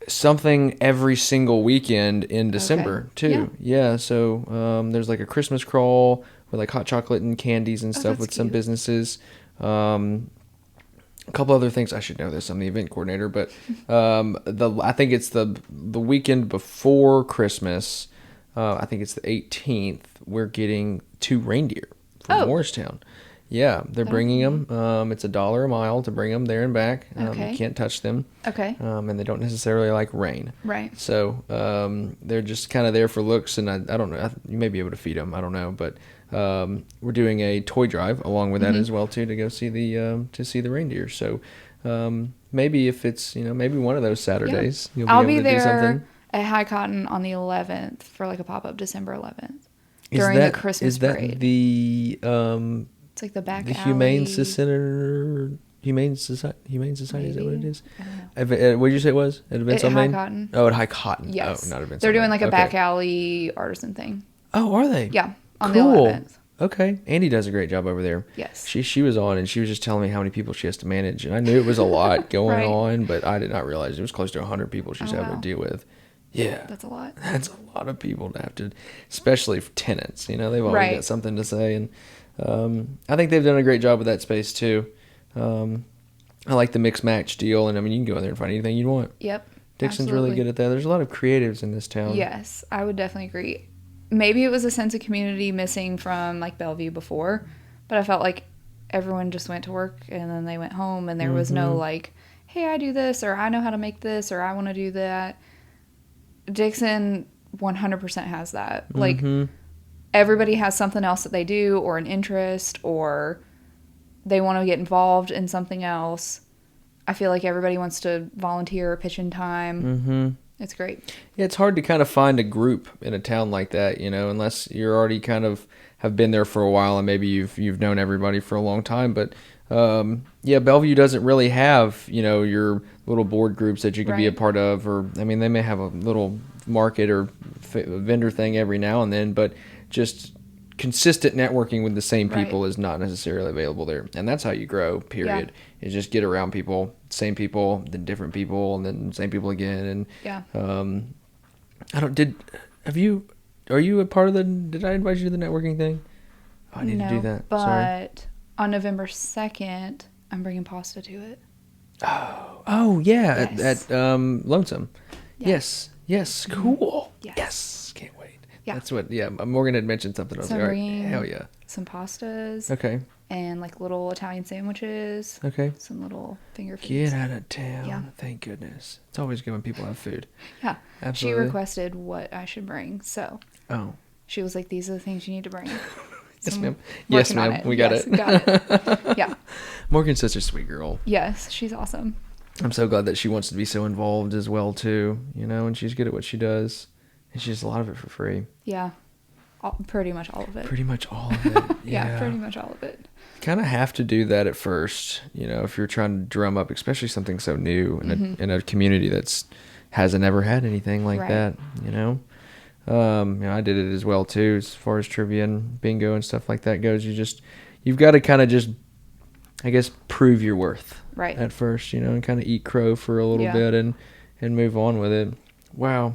something every single weekend in December too. Yeah. So there's like a Christmas crawl with like hot chocolate and candies and stuff with some businesses. A couple other things. I should know this. I'm the event coordinator, but I think it's the weekend before Christmas. I think it's the 18th. We're getting 2 reindeer from Morristown. Yeah, they're bringing them. It's $1 a mile to bring them there and back. You can't touch them. Okay. And they don't necessarily like rain. Right. So they're just kind of there for looks, and I don't know. You may be able to feed them. I don't know, but we're doing a toy drive along with that as well too, to go see the reindeer. So maybe if it's maybe one of those Saturdays, you'll be able to do something. At High Cotton on the 11th for like a pop-up December 11th during the Christmas parade. Is that the it's like the back alley. Humane Society, is that what it is? What did you say it was? At Events on Main? High Cotton. Oh, at High Cotton. Yes. Oh, not Events They're on doing Main. like a back alley artisan thing. Oh, are they? Yeah. On cool. the 11th. Okay. Andy does a great job over there. Yes. She was on, and she was just telling me how many people she has to manage. And I knew it was a lot going on, but I did not realize it was close to 100 people she's having to deal with. Yeah. That's a lot. That's a lot of people to have to, especially for tenants. They've always got something to say. And I think they've done a great job with that space, too. I like the mix-match deal. And, you can go in there and find anything you want. Yep. Dixon's really good at that. There's a lot of creatives in this town. Yes. I would definitely agree. Maybe it was a sense of community missing from, like, Bellevue before. But I felt like everyone just went to work and then they went home. And there was no, like, hey, I do this, or I know how to make this, or I want to do that. Dixon 100% has that. Like, everybody has something else that they do, or an interest, or they want to get involved in something else. I feel like everybody wants to volunteer or pitch in time. It's great. Yeah, it's hard to kind of find a group in a town like that, unless you're already kind of have been there for a while and maybe you've known everybody for a long time. But Bellevue doesn't really have, your little board groups that you can be a part of, or they may have a little market or vendor thing every now and then, but just consistent networking with the same Right. people is not necessarily available there. And that's how you grow, period. Is just get around people, same people, then different people, and then same people again. And Yeah. are you a part of did I invite you to the networking thing? Oh, I need to do that. But Sorry. on November 2nd, I'm bringing pasta to it. Oh yeah, Yes. at Lonesome. Yeah. Yes, cool. Yes. Can't wait. Yeah. That's what. Yeah, Morgan had mentioned something. I was So like, I'm all right, bringing hell yeah. some pastas Okay. and like little Italian sandwiches. Okay. Some little finger foods. Get out of town. Yeah. Thank goodness. It's always good when people have food. Yeah. Absolutely. She requested what I should bring. So Oh. she was like, these are the things you need to bring. Yes, So ma'am. I'm Yes, working on ma'am. it. We got Yes, it. Got it. Yeah. Morgan's such a sweet girl. Yes, she's awesome. I'm so glad that she wants to be so involved as well too. And she's good at what she does, and she does a lot of it for free. Yeah. Pretty much all of it. Pretty much all of it. Yeah, pretty much all of it. Kind of have to do that at first, if you're trying to drum up, especially something so new in a community that's hasn't ever had anything like Right. that. I did it as well too, as far as trivia and bingo and stuff like that goes. You've got to kind of just, I guess, prove your worth Right. at first, and kind of eat crow for a little Yeah. bit and move on with it. Wow.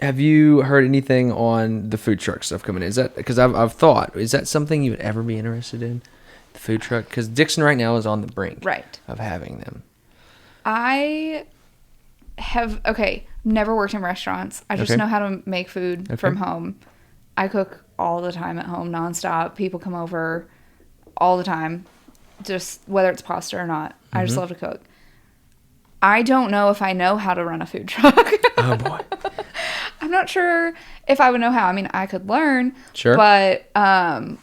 Have you heard anything on the food truck stuff coming in? Is that because I've thought, is that something you would ever be interested in? The food truck? Because Dixon right now is on the brink Right. of having them. I have, never worked in restaurants. I just Okay. know how to make food Okay. from home. I cook all the time at home, nonstop. People come over all the time, just whether it's pasta or not. I just love to cook. I don't know if I know how to run a food truck. Oh boy. I'm not sure if I would know how. I mean, I could learn. Sure. But I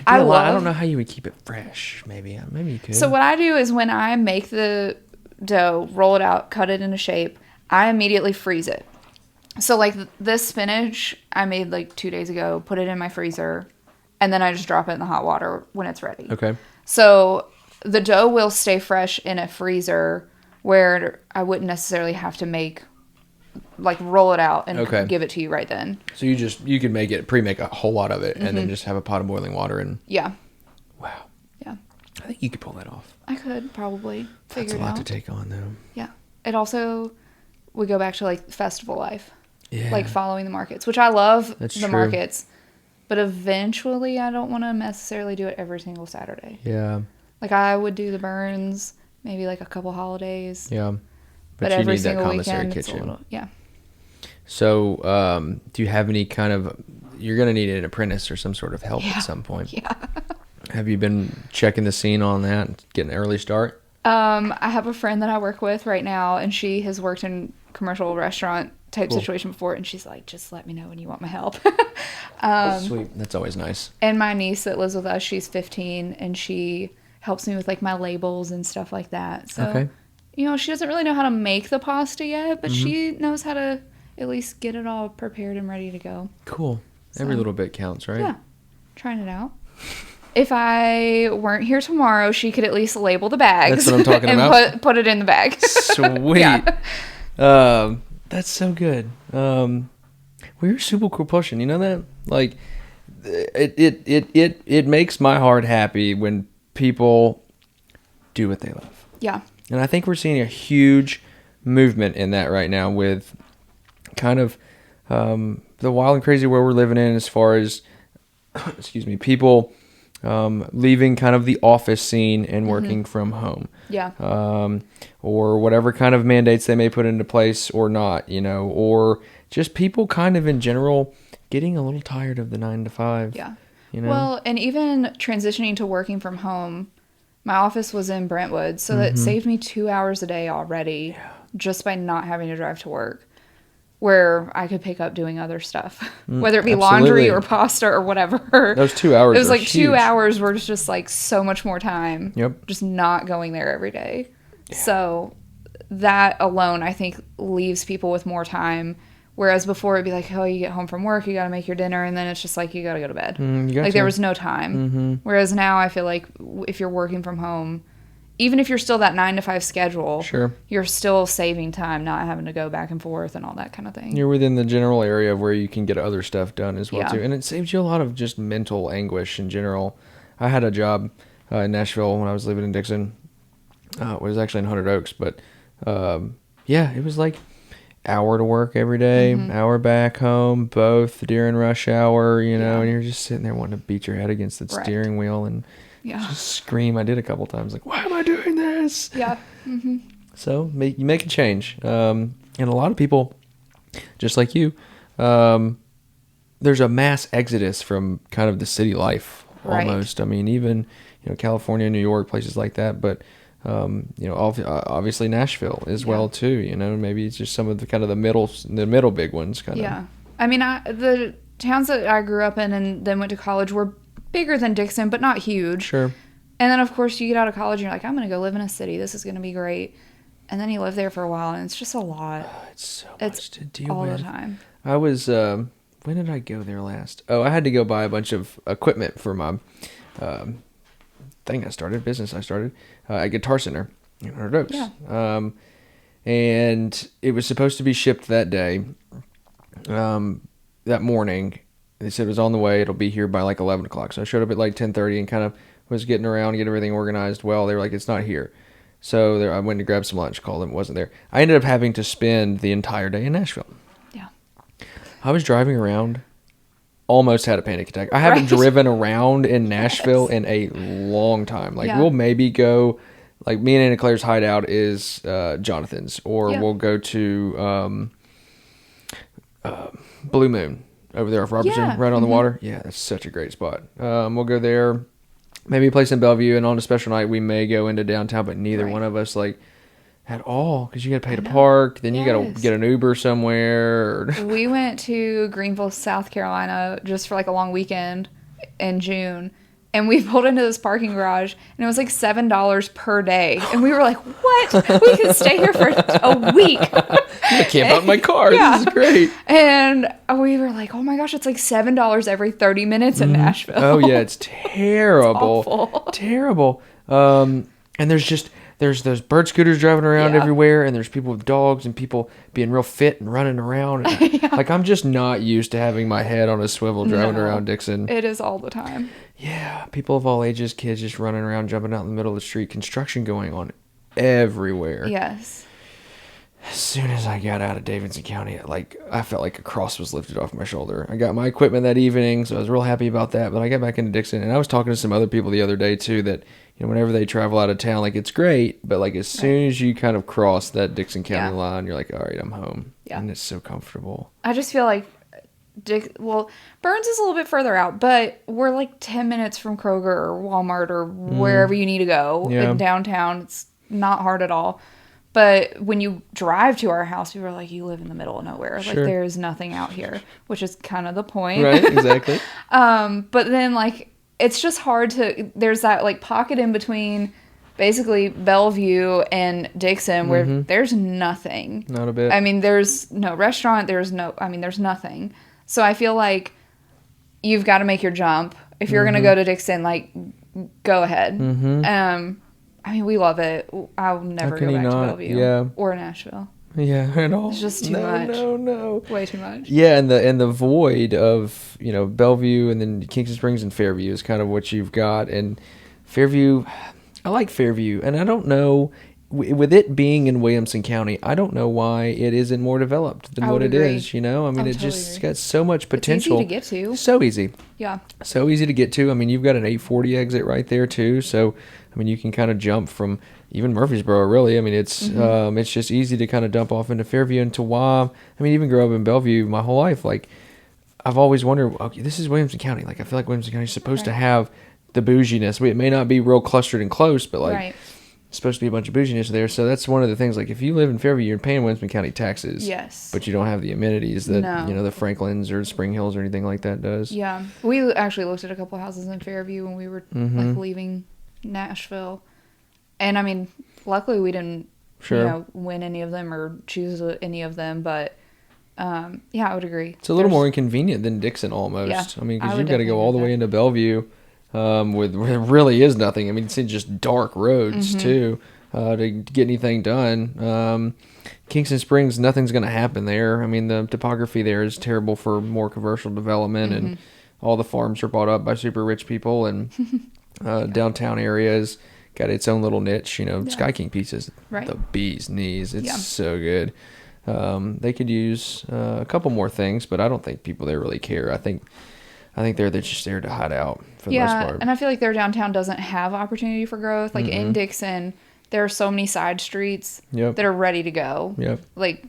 don't know how you would keep it fresh. Maybe you could. So what I do is when I make the dough, roll it out, cut it into shape, I immediately freeze it. So like this spinach I made like 2 days ago, put it in my freezer, and then I just drop it in the hot water when it's ready. Okay. So the dough will stay fresh in a freezer where I wouldn't necessarily have to roll it out and give it to you right then. So you could pre-make a whole lot of it and then just have a pot of boiling water and. Yeah. Wow. Yeah. I think you could pull that off. I could probably figure it out. That's a lot to take on though. Yeah. It also would go back to like festival life. Yeah. Like following the markets, which I love. That's the true. markets. But eventually I don't want to necessarily do it every single Saturday. Yeah. Like I would do the Burns maybe like a couple holidays. Yeah. But you every need that single commissary weekend it's a kitchen. little, yeah. So, do you have any kind of? You're gonna need an apprentice or some sort of help at some point. Yeah. Have you been checking the scene on that and getting an early start? I have a friend that I work with right now, and she has worked in commercial restaurant type situation before, and she's like, just let me know when you want my help. Sweet. That's always nice. And my niece that lives with us, she's 15, and she helps me with like my labels and stuff like that. So, Okay. She doesn't really know how to make the pasta yet, but she knows how to at least get it all prepared and ready to go. Cool. Every So, little bit counts, right? Yeah. Trying it out. If I weren't here tomorrow, she could at least label the bags. That's what I'm talking and about. put it in the bag. Sweet. Yeah. That's so good. We're super cool pushing. You know that? Like, it makes my heart happy when people do what they love. Yeah. And I think we're seeing a huge movement in that right now with kind of the wild and crazy world we're living in as far as, people leaving kind of the office scene and working from home. Yeah. Or whatever kind of mandates they may put into place or not, or just people kind of in general getting a little tired of the 9 to 5. Yeah. Well, and even transitioning to working from home, my office was in Brentwood, so that saved me 2 hours a day already just by not having to drive to work, where I could pick up doing other stuff, whether it be laundry or pasta or whatever. Those 2 hours It was are like huge. 2 hours were just like so much more time. Yep. Just not going there every day. Yeah. So that alone, I think, leaves people with more time. Whereas before it'd be like, oh, you get home from work, you got to make your dinner, and then it's just like, you got to go to bed. There was no time. Whereas now I feel like if you're working from home, even if you're still that 9 to 5 schedule, Sure. you're still saving time, not having to go back and forth and all that kind of thing. You're within the general area of where you can get other stuff done as well, Yeah. too. And it saves you a lot of just mental anguish in general. I had a job in Nashville when I was living in Dixon. It was actually in Hundred Oaks, but yeah, it was like hour to work every day, hour back home, both during rush hour, you know, and you're just sitting there wanting to beat your head against the steering wheel and just scream. I did a couple times, like, why am I doing this? Yeah. So you make a change. And a lot of people, just like you, there's a mass exodus from kind of the city life almost. I mean, even, you know, California, New York, places like that, but you know, obviously Nashville as well too. You know, maybe it's just some of the kind of the middle big ones. Kind of. Yeah, I mean, the towns that I grew up in and then went to college were bigger than Dixon, but not huge. Sure. And then of course you get out of college and you're like, I'm gonna go live in a city. This is gonna be great. And then you live there for a while, and it's just a lot. It's so much to deal all with. The time. I was when did I go there last? Oh, I had to go buy a bunch of equipment for my business I started at Guitar Center in Hundred Oaks. Yeah. And it was supposed to be shipped that day. That morning, they said it was on the way. It'll be here by like 11 o'clock. So I showed up at like 10:30 and kind of was getting around, getting everything organized. Well, they were like, it's not here. So I went to grab some lunch, called them, it wasn't there. I ended up having to spend the entire day in Nashville. Yeah. I was driving around, almost had a panic attack. I haven't driven around in Nashville in a long time. Like, we'll maybe go, like, me and Anna Claire's hideout is Jonathan's, or we'll go to Blue Moon over there off Robertson, right on the water. Yeah, that's such a great spot. We'll go there. Maybe a place in Bellevue, and on a special night we may go into downtown, but neither one of us like at all, because you got to pay to park, then you got to get an Uber somewhere. We went to Greenville, South Carolina, just for like a long weekend in June, and we pulled into this parking garage, and it was like $7 per day, and we were like, "What? We could stay here for a week." I camp out in my car. This is great. And we were like, "Oh my gosh, it's like $7 every 30 minutes in Nashville." Oh yeah, it's terrible. It's awful. Terrible. And there's those bird scooters driving around everywhere, and there's people with dogs and people being real fit and running around. And, like, I'm just not used to having my head on a swivel driving around Dixon. It is all the time. Yeah, people of all ages, kids just running around, jumping out in the middle of the street, construction going on everywhere. Yes. As soon as I got out of Davidson County, I felt like a cross was lifted off my shoulder. I got my equipment that evening, so I was real happy about that. But I got back into Dixon, and I was talking to some other people the other day too that, you know, whenever they travel out of town, like, it's great, but like as soon as you kind of cross that Dixon County line, you're like, all right, I'm home. Yeah. And it's so comfortable. I just feel like Burns is a little bit further out, but we're like 10 minutes from Kroger or Walmart or wherever you need to go in downtown. It's not hard at all. But when you drive to our house, we were like, you live in the middle of nowhere. Sure. Like, there is nothing out here, which is kind of the point. Right, exactly. But then, like, it's just hard there's that, like, pocket in between basically Bellevue and Dixon where there's nothing. Not a bit. I mean, there's no restaurant. There's nothing. So I feel like you've got to make your jump. If you're going to go to Dixon, like, go ahead. I mean, we love it. I'll never go back to Bellevue or Nashville. Yeah, at all. It's just too much. No. Way too much. Yeah, and the void of, you know, Bellevue and then Kingston Springs and Fairview is kind of what you've got. And Fairview, I like Fairview, and I don't know, with it being in Williamson County, I don't know why it isn't more developed than what it is, you know? I mean, it just got so much potential. It's easy to get to. So easy. Yeah. So easy to get to. I mean, you've got an 840 exit right there, too. So, I mean, you can kind of jump from even Murfreesboro, really. I mean, it's just easy to kind of dump off into Fairview and to Wam. I mean, even grow up in Bellevue my whole life. Like, I've always wondered, okay, this is Williamson County. Like, I feel like Williamson County is supposed to have the bouginess. It may not be real clustered and close, but, like, it's supposed to be a bunch of bouginess there. So that's one of the things. Like, if you live in Fairview, you're paying Williamson County taxes. Yes. But you don't have the amenities that, you know, the Franklins or Spring Hills or anything like that does. Yeah. We actually looked at a couple houses in Fairview when we were, like, leaving Nashville. And, I mean, luckily we didn't, you know, win any of them or choose any of them. But, yeah, I would agree. It's a little more inconvenient than Dixon almost. Yeah, I mean, because you've got to go all the way into Bellevue. with there really is nothing. I mean, it's just dark roads too to get anything done. Kingston Springs, nothing's going to happen there. I mean, the topography there is terrible for more commercial development, and all the farms are bought up by super rich people, and downtown areas got its own little niche. Sky King pizza's the bee's knees. It's so good. They could use a couple more things, but I don't think people there really care. I think they're just there to hide out for the most part. And I feel like their downtown doesn't have opportunity for growth. Like in Dixon, there are so many side streets that are ready to go. Yep. Like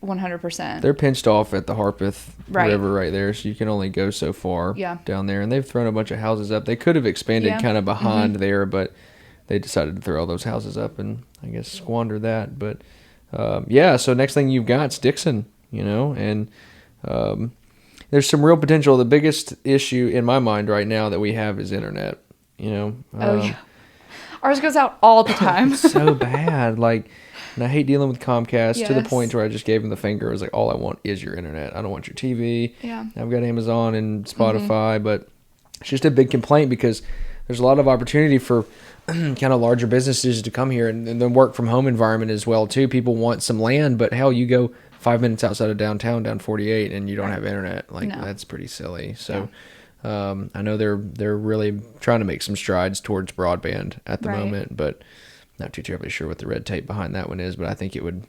100%. They're pinched off at the Harpeth River right there, so you can only go so far down there. And they've thrown a bunch of houses up. They could have expanded kind of behind there, but they decided to throw all those houses up and I guess squander that. But so next thing you've got is Dixon, and there's some real potential. The biggest issue in my mind right now that we have is internet, Ours goes out all the time. It's so bad. And I hate dealing with Comcast to the point where I just gave them the finger. I was like, all I want is your internet. I don't want your TV. Yeah. I've got Amazon and Spotify, but it's just a big complaint because there's a lot of opportunity for kind of larger businesses to come here, and the work from home environment as well too. People want some land, but hell, you go 5 minutes outside of downtown, down 48, and you don't have internet. That's pretty silly. So I know they're really trying to make some strides towards broadband at the moment, but not too terribly sure what the red tape behind that one is. But I think it would.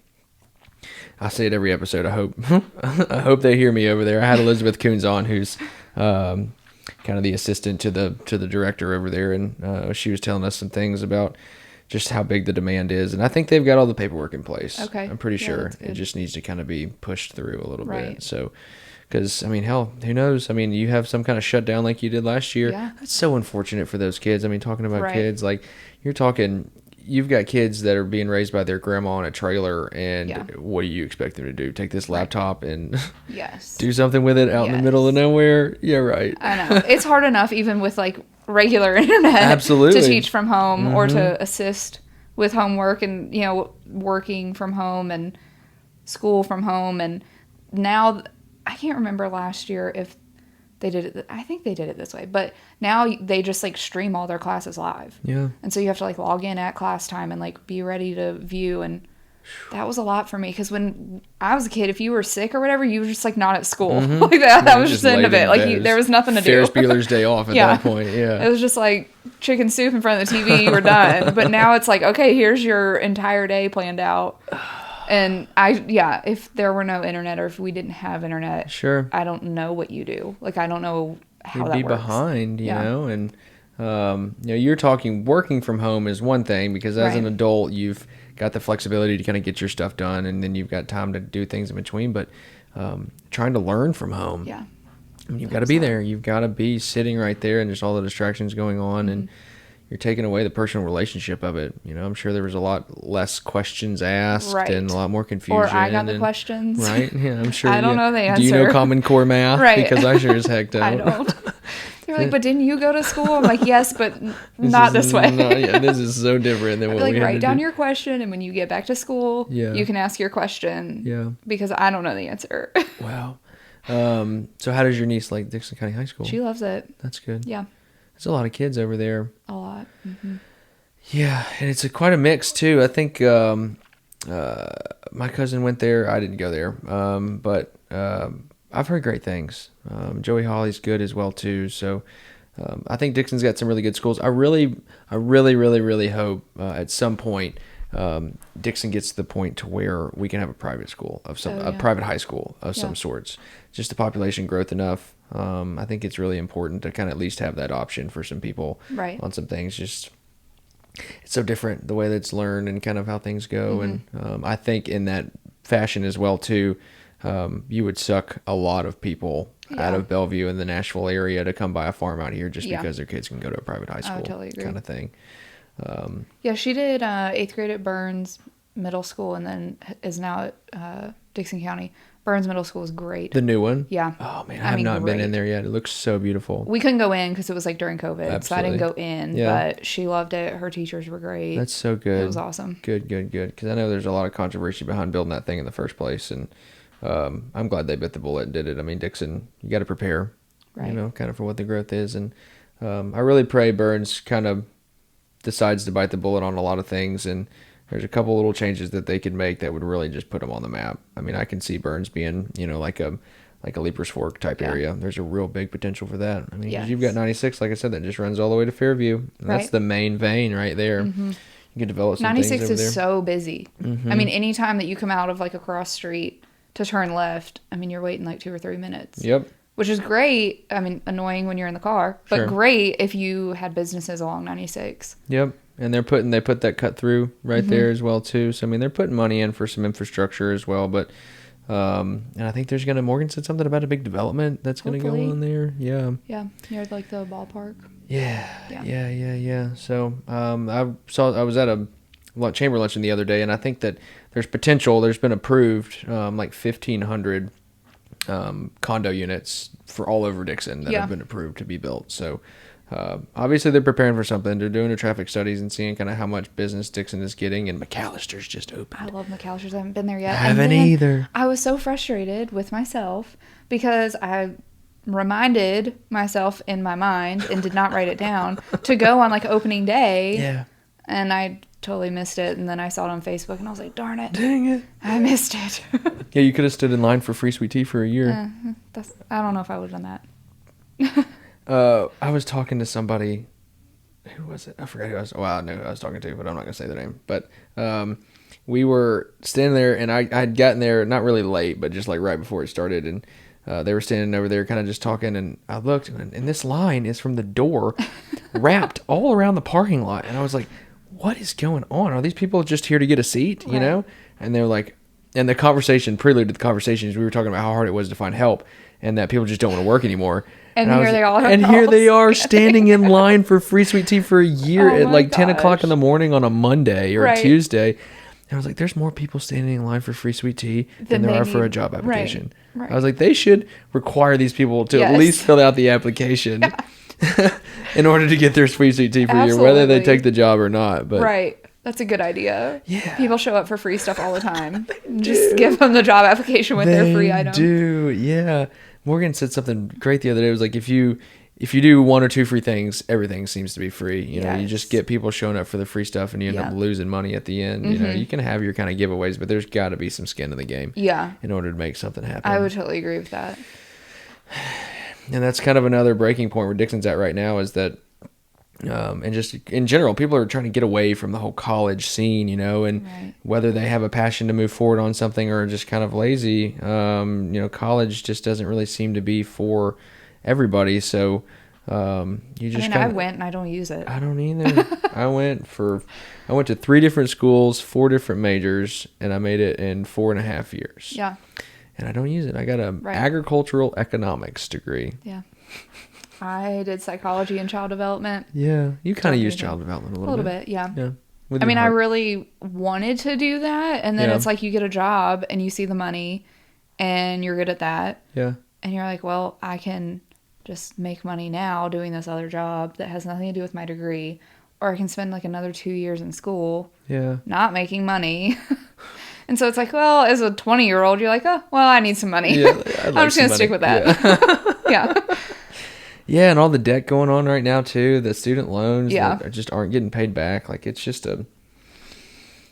I say it every episode. I hope they hear me over there. I had Elizabeth Coons on, who's kind of the assistant to the director over there, and she was telling us some things about just how big the demand is, and I think they've got all the paperwork in place. Okay, I'm pretty sure it just needs to kind of be pushed through a little bit. So, because I mean, hell, who knows? I mean, you have some kind of shutdown like you did last year. Yeah. That's so unfortunate for those kids. I mean, talking about kids, you've got kids that are being raised by their grandma in a trailer, and what do you expect them to do? Take this laptop and do something with it out in the middle of nowhere? Yeah, right. I know. It's hard enough even with regular internet to teach from home or to assist with homework and, working from home and school from home. And now, I can't remember last year if they did it. I think they did it this way, but now they just stream all their classes live. Yeah. And so you have to log in at class time and be ready to view. And that was a lot for me because when I was a kid, if you were sick or whatever, you were just not at school that was just the end of it. There was nothing to do. Ferris Bueller's Day Off at that point. Yeah. It was just chicken soup in front of the TV. You were done. But now it's okay, here's your entire day planned out. And if there were no internet or if we didn't have internet, I don't know what you do. I don't know how that works. You'd be behind, you know, and you're talking working from home is one thing because as an adult, you've got the flexibility to kind of get your stuff done, and then you've got time to do things in between. But trying to learn from home, I mean, you've got to be there. You've got to be sitting right there, and there's all the distractions going on, and you're taking away the personal relationship of it. I'm sure there was a lot less questions asked and a lot more confusion. Or I got the questions. Right? Yeah, I'm sure. I don't know the answer. Do you know Common Core math? Right. Because I sure as heck don't. I don't. They're but didn't you go to school? I'm yes, but not this way. This is so different than what we had write to down do. your question, and when you get back to school, you can ask your question. Yeah. Because I don't know the answer. Wow. So how does your niece like Dixon County High School? She loves it. That's good. Yeah. There's a lot of kids over there. A lot. Mm-hmm. Yeah, and it's quite a mix too. I think my cousin went there. I didn't go there, but I've heard great things. Joey Hawley's good as well too. So I think Dixon's got some really good schools. I really hope at some point Dixon gets to the point to where we can have a private school of some a private high school of some sorts. Just the population growth enough. I think it's really important to kind of at least have that option for some people on some things. Just it's so different the way that it's learned and kind of how things go. Mm-hmm. And I think in that fashion as well too, you would suck a lot of people out of Bellevue and the Nashville area to come buy a farm out here just because their kids can go to a private high school. I totally agree. Kind of thing. She did 8th grade at Burns Middle School and then is now at Dixon County. Burns Middle School is great. The new one? Yeah. Oh, man. I have not been in there yet. It looks so beautiful. We couldn't go in because it was during COVID. Absolutely. So I didn't go in. Yeah. But she loved it. Her teachers were great. That's so good. It was awesome. Good. Because I know there's a lot of controversy behind building that thing in the first place. And I'm glad they bit the bullet and did it. I mean, Dixon, you got to prepare, kind of for what the growth is. And I really pray Burns kind of decides to bite the bullet on a lot of things, and there's a couple little changes that they could make that would really just put them on the map. I mean, I can see Burns being, like a Leaper's Fork type area. There's a real big potential for that. I mean, 'cause you've got 96, like I said, that just runs all the way to Fairview. And that's the main vein right there. You can develop some 96 things over there. is so busy. I mean, anytime that you come out of like a cross street to turn left, I mean, you're waiting like 2 or 3 minutes. Yep. Which is great. I mean, annoying when you're in the car, but great if you had businesses along 96. Yep. And they put that cut through right there as well too. So I mean, they're putting money in for some infrastructure as well, but and I think Morgan said something about a big development that's going to go on there. Yeah. Yeah, near like the ballpark. Yeah. So I was at a chamber luncheon the other day, and I think that there's potential. There's been approved like 1,500 condo units for all over Dixon that have been approved to be built. So obviously they're preparing for something. They're doing their traffic studies and seeing kind of how much business Dixon is getting, and McAllister's just opened. I love McAllister's. I haven't been there yet. I haven't either. I was so frustrated with myself because I reminded myself in my mind and did not write it down to go on like opening day. Yeah. And I totally missed it. And then I saw it on Facebook and I was like, darn it. Dang it. I missed it. Yeah, you could have stood in line for free sweet tea for a year. I don't know if I would have done that. I was talking to somebody. Who was it? I forgot who I was. Well, I know who I was talking to, but I'm not going to say their name. But we were standing there, and I had gotten there not really late, but just like right before it started. And they were standing over there kind of just talking. And I looked, and this line is from the door wrapped all around the parking lot. And I was like, what is going on? Are these people just here to get a seat, you know? And they were like, and the conversation, prelude to the conversations, we were talking about how hard it was to find help and that people just don't want to work anymore. And here they are. And here they are standing in line for free sweet tea for a year at like 10 o'clock in the morning on a Monday or a Tuesday. And I was like, there's more people standing in line for free sweet tea than there are for a job application. Right. I was like, they should require these people to at least fill out the application in order to get their free sweet tea for a year, whether they take the job or not. But that's a good idea. Yeah. People show up for free stuff all the time. Just give them the job application with their free item. They do, yeah. Morgan said something great the other day. It was like, if you do 1 or 2 free things, everything seems to be free. You know, you just get people showing up for the free stuff and you end up losing money at the end. You know, you can have your kind of giveaways, but there's got to be some skin in the game. Yeah. In order to make something happen. I would totally agree with that. And that's kind of another breaking point where Dixon's at right now is that, and just in general, people are trying to get away from the whole college scene, you know, and whether they have a passion to move forward on something or just kind of lazy, you know, college just doesn't really seem to be for everybody. So, you just I went and I don't use it. I don't either. I went to 3 different schools, 4 different majors, and I made it in 4.5 years. Yeah. And I don't use it. I got a agricultural economics degree. Yeah. I did psychology and child development. Yeah. You kind of use child development a little bit. Yeah. Yeah. I mean, I really wanted to do that. And then it's like you get a job and you see the money and you're good at that. Yeah. And you're like, well, I can just make money now doing this other job that has nothing to do with my degree. Or I can spend like another 2 years in school. Yeah. Not making money. And so it's like, well, as a 20-year-old, you're like, oh, well, I need some money. Yeah, I'm just going to stick with that. Yeah. Yeah, and all the debt going on right now, too. The student loans that just aren't getting paid back. Like, it's just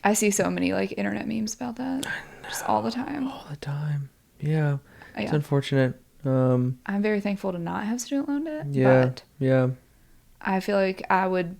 I see so many, like, internet memes about that. Just all the time. All the time. Yeah. It's unfortunate. I'm very thankful to not have student loan debt. Yeah. But yeah. I feel like I would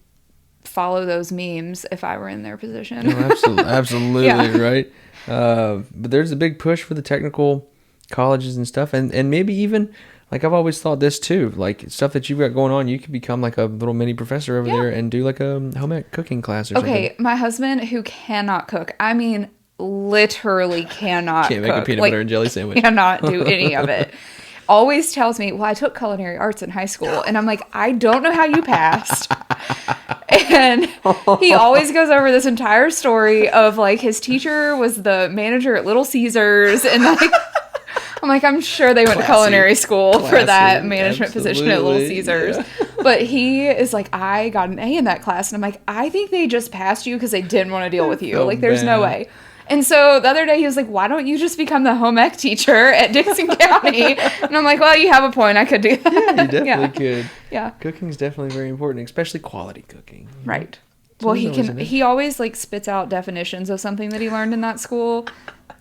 follow those memes if I were in their position. No, absolutely, right? But there's a big push for the technical colleges and stuff. And maybe even, like, I've always thought this too, like, stuff that you've got going on, you could become like a little mini professor over there and do like a home ec cooking class or something. Okay, my husband, who cannot cook, I mean, literally cannot Can't make a peanut butter and jelly sandwich. Cannot do any of it. Always tells me, well, I took culinary arts in high school. And I'm like, I don't know how you passed. And he always goes over this entire story of, like, his teacher was the manager at Little Caesars. And, like, I'm like, I'm sure they went to culinary school for that management position at Little Caesars. Yeah. But he is like, I got an A in that class. And I'm like, I think they just passed you because they didn't want to deal with you. Like, there's no way. And so the other day he was like, why don't you just become the home ec teacher at Dixon County? And I'm like, well, you have a point. I could do that. Yeah, you definitely could. Yeah. Cooking's definitely very important, especially quality cooking. Right. Well, he always like spits out definitions of something that he learned in that school.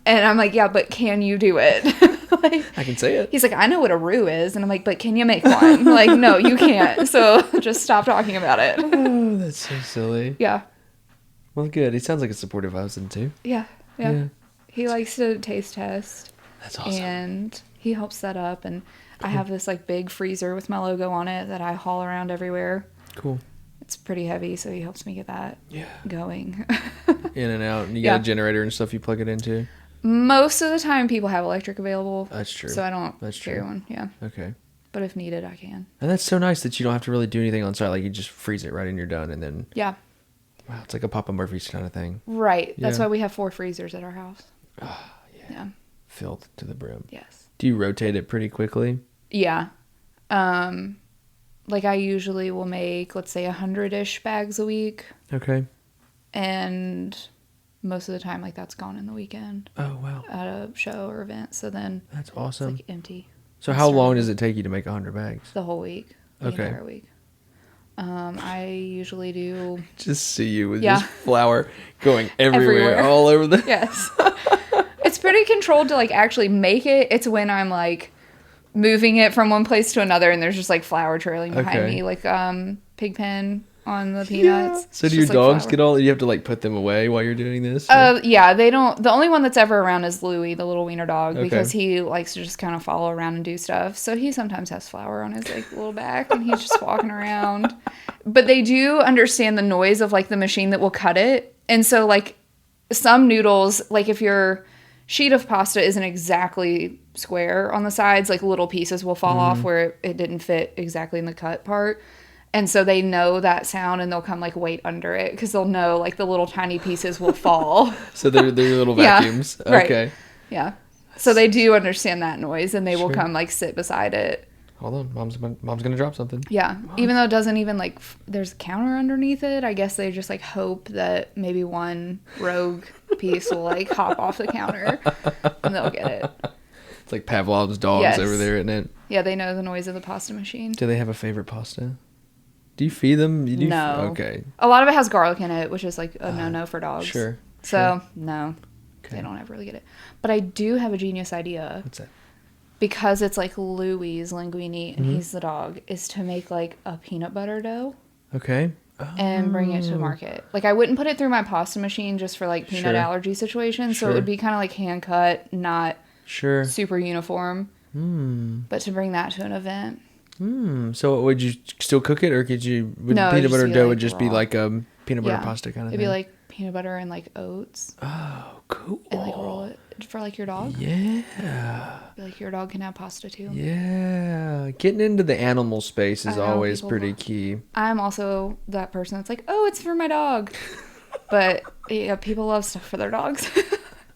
And I'm like, yeah, but can you do it? Like, I can say it. He's like, I know what a roux is. And I'm like, but can you make one? Like, no, you can't. So just stop talking about it. Oh, that's so silly. Yeah. Well, good. He sounds like a supportive husband, too. Yeah. He likes to taste test. That's awesome. And he helps set up. And I have this like big freezer with my logo on it that I haul around everywhere. Cool. It's pretty heavy, so he helps me get that going. In and out. And you got a generator and stuff you plug it into? Most of the time, people have electric available. That's true. So I don't carry one. Yeah. Okay. But if needed, I can. And that's so nice that you don't have to really do anything on site. Like, you just freeze it right and you're done. And then... Yeah. Wow, it's like a Papa Murphy's kind of thing. Right. That's why we have 4 freezers at our house. Oh, yeah. Filled to the brim. Yes. Do you rotate it pretty quickly? Yeah. Like, I usually will make, let's say, 100-ish bags a week. Okay. And... most of the time, like, that's gone in the weekend. Oh, wow. At a show or event. So then that's awesome. It's like empty. So how long does it take you to make 100 bags? The whole week. The entire week. I usually do... just see you with just flour going everywhere. All over the... Yes. It's pretty controlled to, like, actually make it. It's when I'm, like, moving it from one place to another and there's just, like, flour trailing behind me. Like, Pigpen... on the peanuts. So do your dogs get all... you have to like put them away while you're doing this? Yeah, they don't... the only one that's ever around is Louie, the little wiener dog, because he likes to just kind of follow around and do stuff. So he sometimes has flour on his like little back and he's just walking around. But they do understand the noise of like the machine that will cut it. And so like some noodles, like if your sheet of pasta isn't exactly square on the sides, like little pieces will fall off where it didn't fit exactly in the cut part. And so they know that sound and they'll come like wait under it because they'll know like the little tiny pieces will fall. So they're little vacuums. Right. Okay. Yeah. So they do understand that noise and they will come like sit beside it. Hold on. Mom's going to drop something. Yeah. Even though it doesn't even like, there's a counter underneath it. I guess they just like hope that maybe one rogue piece will like hop off the counter and they'll get it. It's like Pavlov's dogs over there, isn't it? Yeah. They know the noise of the pasta machine. Do they have a favorite pasta? Do you feed them? No. Okay. A lot of it has garlic in it, which is like a no-no for dogs. Sure. So, no. Okay. They don't ever really get it. But I do have a genius idea. What's that? Because it's like Louie's Linguine and he's the dog, is to make like a peanut butter dough. Okay. And bring it to the market. Like I wouldn't put it through my pasta machine just for like peanut allergy situations. So it would be kind of like hand cut, not super uniform. But to bring that to an event. So would you still cook it, or could you? Peanut butter dough would just be like a peanut butter pasta kind of thing. It'd be like peanut butter and like oats. Oh, cool. And like roll it for like your dog. Yeah. Like your dog can have pasta too. Yeah. Getting into the animal space is always pretty key. I'm also that person that's like, oh, it's for my dog. But yeah, people love stuff for their dogs.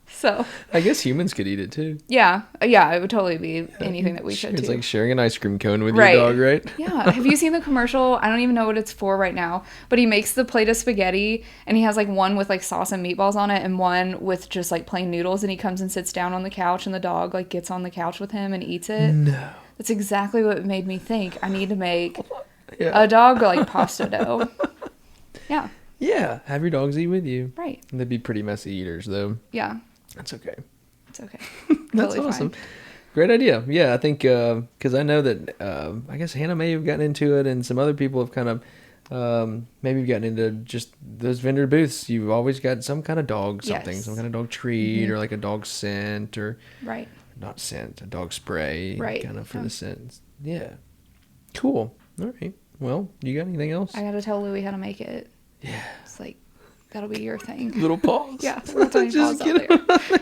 So I guess humans could eat it too. Yeah, it would totally be anything that we could. It's like sharing an ice cream cone with your dog, right? Yeah. Have you seen the commercial? I don't even know what it's for right now, but he makes the plate of spaghetti and he has like one with like sauce and meatballs on it and one with just like plain noodles, and he comes and sits down on the couch and the dog like gets on the couch with him and eats it. No. That's exactly what made me think I need to make a dog like pasta dough. Yeah. Yeah. Have your dogs eat with you. Right. They'd be pretty messy eaters though. Yeah. That's okay. It's okay. That's totally awesome. Fine. Great idea. Yeah, I think because I know that I guess Hannah may have gotten into it, and some other people have kind of maybe gotten into just those vendor booths. You've always got some kind of dog something, some kind of dog treat, or like a dog scent, or not scent, a dog spray, kind of for the scent. Yeah. Cool. All right. Well, you got anything else? I got to tell Louie how to make it. Yeah. It's like, that'll be your thing. Little paws. Yeah, little tiny paws out there.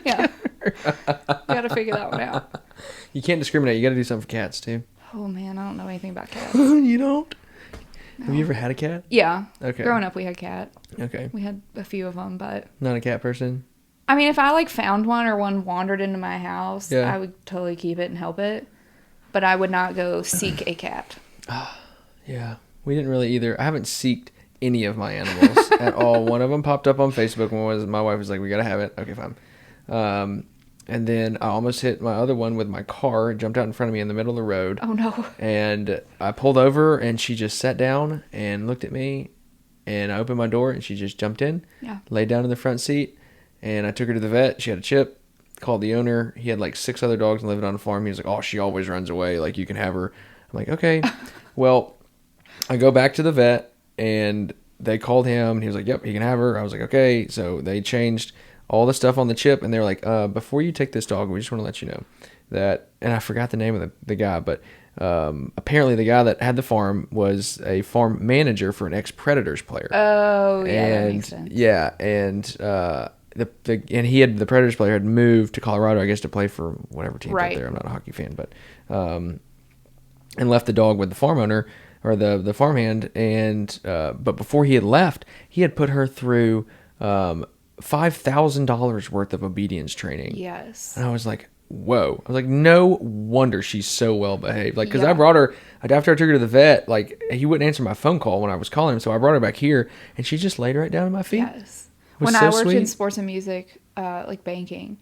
Yeah. You gotta figure that one out. You can't discriminate. You gotta do something for cats, too. Oh, man, I don't know anything about cats. You don't? No. Have you ever had a cat? Yeah. Okay. Growing up, we had cat. Okay. We had a few of them, but... Not a cat person? I mean, if I, like, found one or one wandered into my house, I would totally keep it and help it. But I would not go seek a cat. Yeah. We didn't really either. I haven't seeked any of my animals at all. One of them popped up on Facebook. My wife was like, we got to have it. Okay, fine. And then I almost hit my other one with my car. It jumped out in front of me in the middle of the road. Oh, no. And I pulled over, and she just sat down and looked at me. And I opened my door, and she just jumped in, laid down in the front seat. And I took her to the vet. She had a chip. Called the owner. He had like 6 other dogs and lived on a farm. He was like, oh, she always runs away. Like, you can have her. I'm like, okay. Well, I go back to the vet, and they called him. And he was like, yep, you can have her. I was like, okay. So they changed all the stuff on the chip, and they were like, before you take this dog, we just want to let you know that, and I forgot the name of the guy, but apparently the guy that had the farm was a farm manager for an ex-Predators player. Oh, yeah, that makes sense. Yeah, and the Predators player had moved to Colorado, I guess, to play for whatever team out there. I'm not a hockey fan, but and left the dog with the farm owner or the farmhand, and but before he had left, he had put her through $5,000 worth of obedience training. Yes. And I was like, whoa. I was like, no wonder she's so well behaved. Like, because I brought her, after I took her to the vet, like, he wouldn't answer my phone call when I was calling him. So I brought her back here, and she just laid right down at my feet. Yes. When I worked in sports and music, like banking,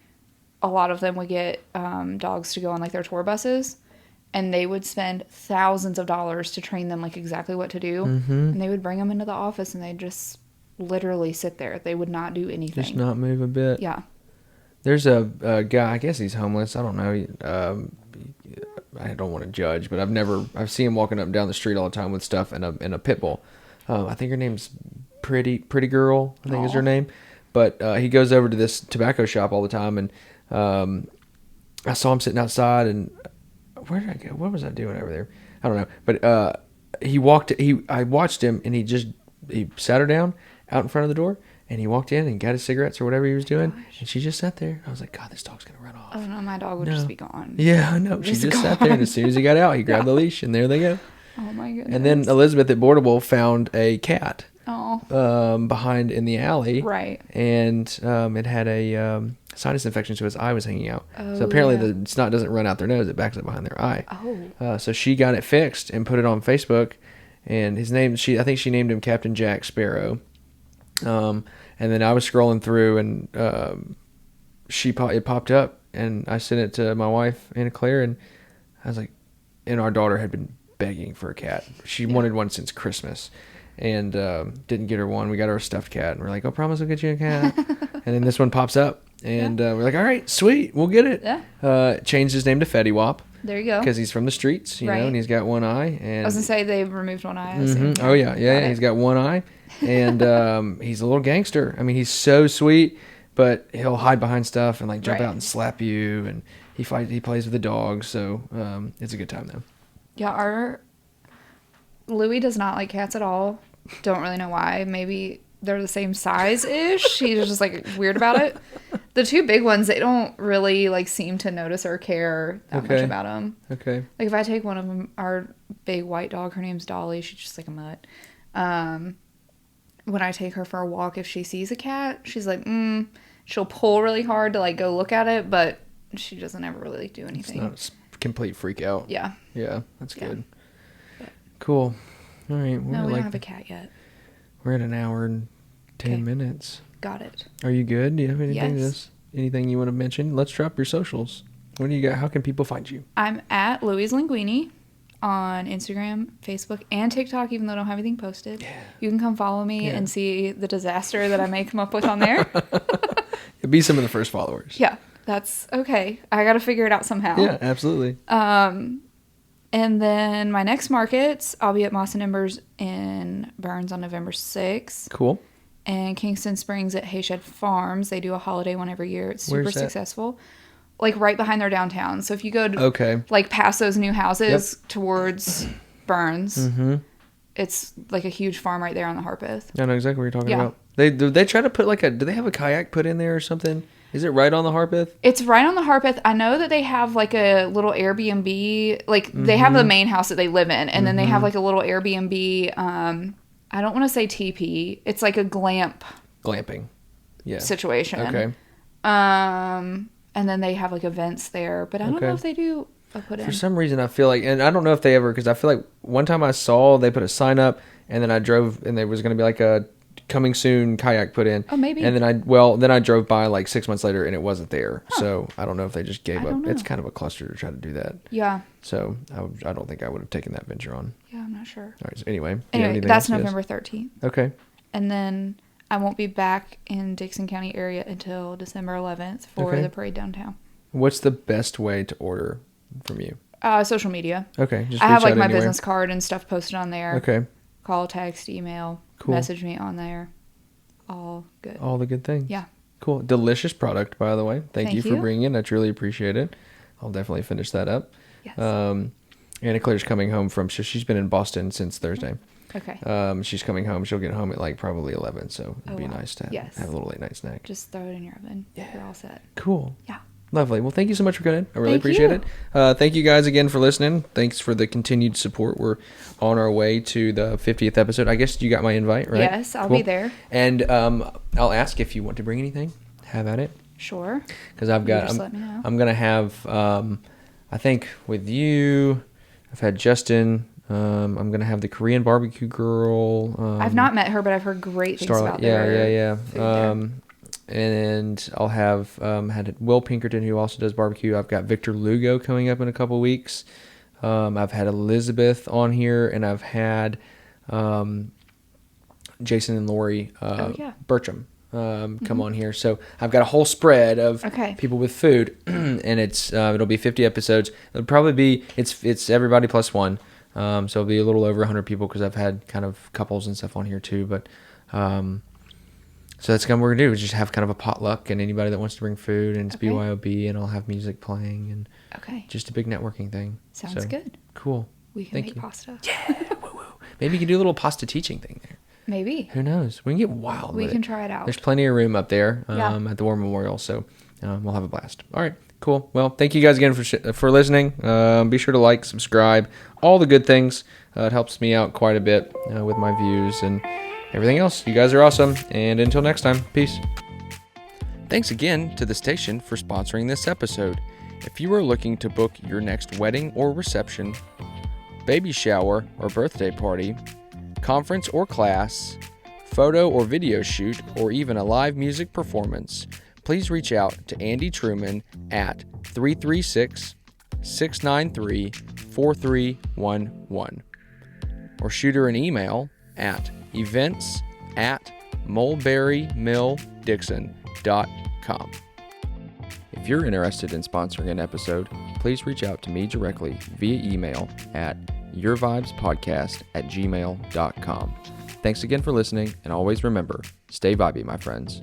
a lot of them would get dogs to go on like their tour buses. And they would spend thousands of dollars to train them like exactly what to do. Mm-hmm. And they would bring them into the office, and they'd just literally sit there. They would not do anything. Just not move a bit. Yeah. There's a guy, I guess he's homeless. I don't know. I don't want to judge, but I've seen him walking up and down the street all the time with stuff and a pit bull. I think her name's Pretty Girl, I think is her name. But he goes over to this tobacco shop all the time, and I saw him sitting outside, and where did I go? What was I doing over there? I don't know. But I watched him, and he sat her down out in front of the door, and he walked in and got his cigarettes or whatever he was doing, and she just sat there. I was like, God, this dog's gonna run off. Oh no, my dog would just be gone. Yeah, I know. She just sat there, and as soon as he got out, he grabbed the leash, and there they go. Oh my goodness. And then Elizabeth at Boardable found a cat behind in the alley. Right. And it had a sinus infection, so his eye was hanging out. Oh, so apparently the snot doesn't run out their nose; it backs up behind their eye. Oh. So she got it fixed and put it on Facebook, and his name, I think she named him Captain Jack Sparrow. And then I was scrolling through, and it popped up, and I sent it to my wife, Anna Claire, and I was like, and our daughter had been begging for a cat. She wanted one since Christmas, and didn't get her one. We got her a stuffed cat, and we're like, oh, promise we'll get you a cat. And then this one pops up, and we're like, all right, sweet, we'll get it. Yeah. Changed his name to Fetty Wap. There you go. Because he's from the streets, you know, and he's got one eye. And I was going to say they've removed one eye. Mm-hmm. Oh, yeah. He's got one eye. And he's a little gangster. I mean, he's so sweet, but he'll hide behind stuff and like jump out and slap you. And he plays with the dogs. So it's a good time, though. Yeah, our Louie does not like cats at all. Don't really know why. Maybe they're the same size-ish. He's just like weird about it. The 2 big ones, they don't really like seem to notice or care that much about them. Okay. Like if I take one of them, our big white dog, her name's Dolly. She's just like a mutt. When I take her for a walk, if she sees a cat, she's like, she'll pull really hard to like go look at it, but she doesn't ever really like do anything. It's not a complete freak out. Yeah. Yeah, that's good. But, cool. All right. No, we don't have a cat yet. We're at an hour and 10 minutes. Got it. Are you good? Do you have anything you want to mention? Let's drop your socials. What do you got? How can people find you? I'm at Louie's Linguine on Instagram, Facebook, and TikTok, even though I don't have anything posted. Yeah. You can come follow me and see the disaster that I may come up with on there. It'd be some of the first followers. Yeah, that's okay. I got to figure it out somehow. Yeah, absolutely. And then my next markets, I'll be at Moss and Embers in Burns on November 6th. Cool. And Kingston Springs at Hayshed Farms. They do a holiday one every year. It's super successful. Like right behind their downtown. So if you go to like past those new houses towards Burns, it's like a huge farm right there on the Harpeth. I know exactly what you're talking about. They try to put like do they have a kayak put in there or something? Is it right on the Harpeth? It's right on the Harpeth. I know that they have like a little Airbnb. Like they have the main house that they live in, and then they have like a little Airbnb. I don't want to say teepee. It's like a glamping. Yeah. Situation. Okay. And then they have like events there, but I don't know if they do a put in. For some reason, I feel like, and I don't know if they ever, because I feel like one time I saw they put a sign up and then I drove, and there was going to be like a coming soon kayak put in. Oh, maybe. And then I drove by like 6 months later, and it wasn't there. Huh. So I don't know if they just gave up. It's kind of a cluster to try to do that. Yeah. So I don't think I would have taken that venture on. Yeah, I'm not sure. All right. So anyway, that's November 13th. Okay. And then I won't be back in Dixon County area until December 11th for the parade downtown. What's the best way to order from you? Social media. Okay. I have like my business card and stuff posted on there. Okay. Call, text, email, message me on there. All good. All the good things. Yeah. Cool. Delicious product, by the way. Thank you for bringing it. I truly appreciate it. I'll definitely finish that up. Yes. Anna Claire's coming home she's been in Boston since Thursday. Okay. She's coming home. She'll get home at like probably 11, so it'd be nice to have a little late night snack. Just throw it in your oven. Yeah. You're all set. Cool. Yeah. Lovely. Well, thank you so much for coming in. I really appreciate it. Thank you guys again for listening. Thanks for the continued support. We're on our way to the 50th episode. I guess you got my invite, right? Yes, I'll be there. And I'll ask if you want to bring anything. Have at it. Sure. Because I've got. Let me know. I'm gonna have. I think with you, I've had Justin. I'm gonna have the Korean barbecue girl. I've not met her, but I've heard great things Starlight. about her. Yeah. And I'll have had Will Pinkerton, who also does barbecue. I've got Victor Lugo coming up in a couple weeks. I've had Elizabeth on here, and I've had Jason and Lori Bertram come on here. So I've got a whole spread of people with food, and it'll be 50 episodes. It'll probably be it's everybody plus one. So it'll be a little over 100 people because I've had kind of couples and stuff on here too. But so that's kind of what we're going to do is just have kind of a potluck, and anybody that wants to bring food, and it's BYOB, and I'll have music playing, and just a big networking thing. Sounds good. Cool. We can make pasta. Yeah. Woo-woo. Maybe you can do a little pasta teaching thing there. Maybe. Who knows? We can get wild. We can try it out. There's plenty of room up there at the War Memorial, so we'll have a blast. All right. Cool. Well, thank you guys again for listening. Be sure to like, subscribe, all the good things. It helps me out quite a bit with my views and everything else. You guys are awesome. And until next time, peace. Thanks again to the station for sponsoring this episode. If you are looking to book your next wedding or reception, baby shower or birthday party, conference or class, photo or video shoot, or even a live music performance, please reach out to Andy Truman at 336-693-4311 or shoot her an email at events@mulberrymilldixon.com. If you're interested in sponsoring an episode, please reach out to me directly via email at yourvibespodcast@gmail.com. Thanks again for listening, and always remember, stay vibey, my friends.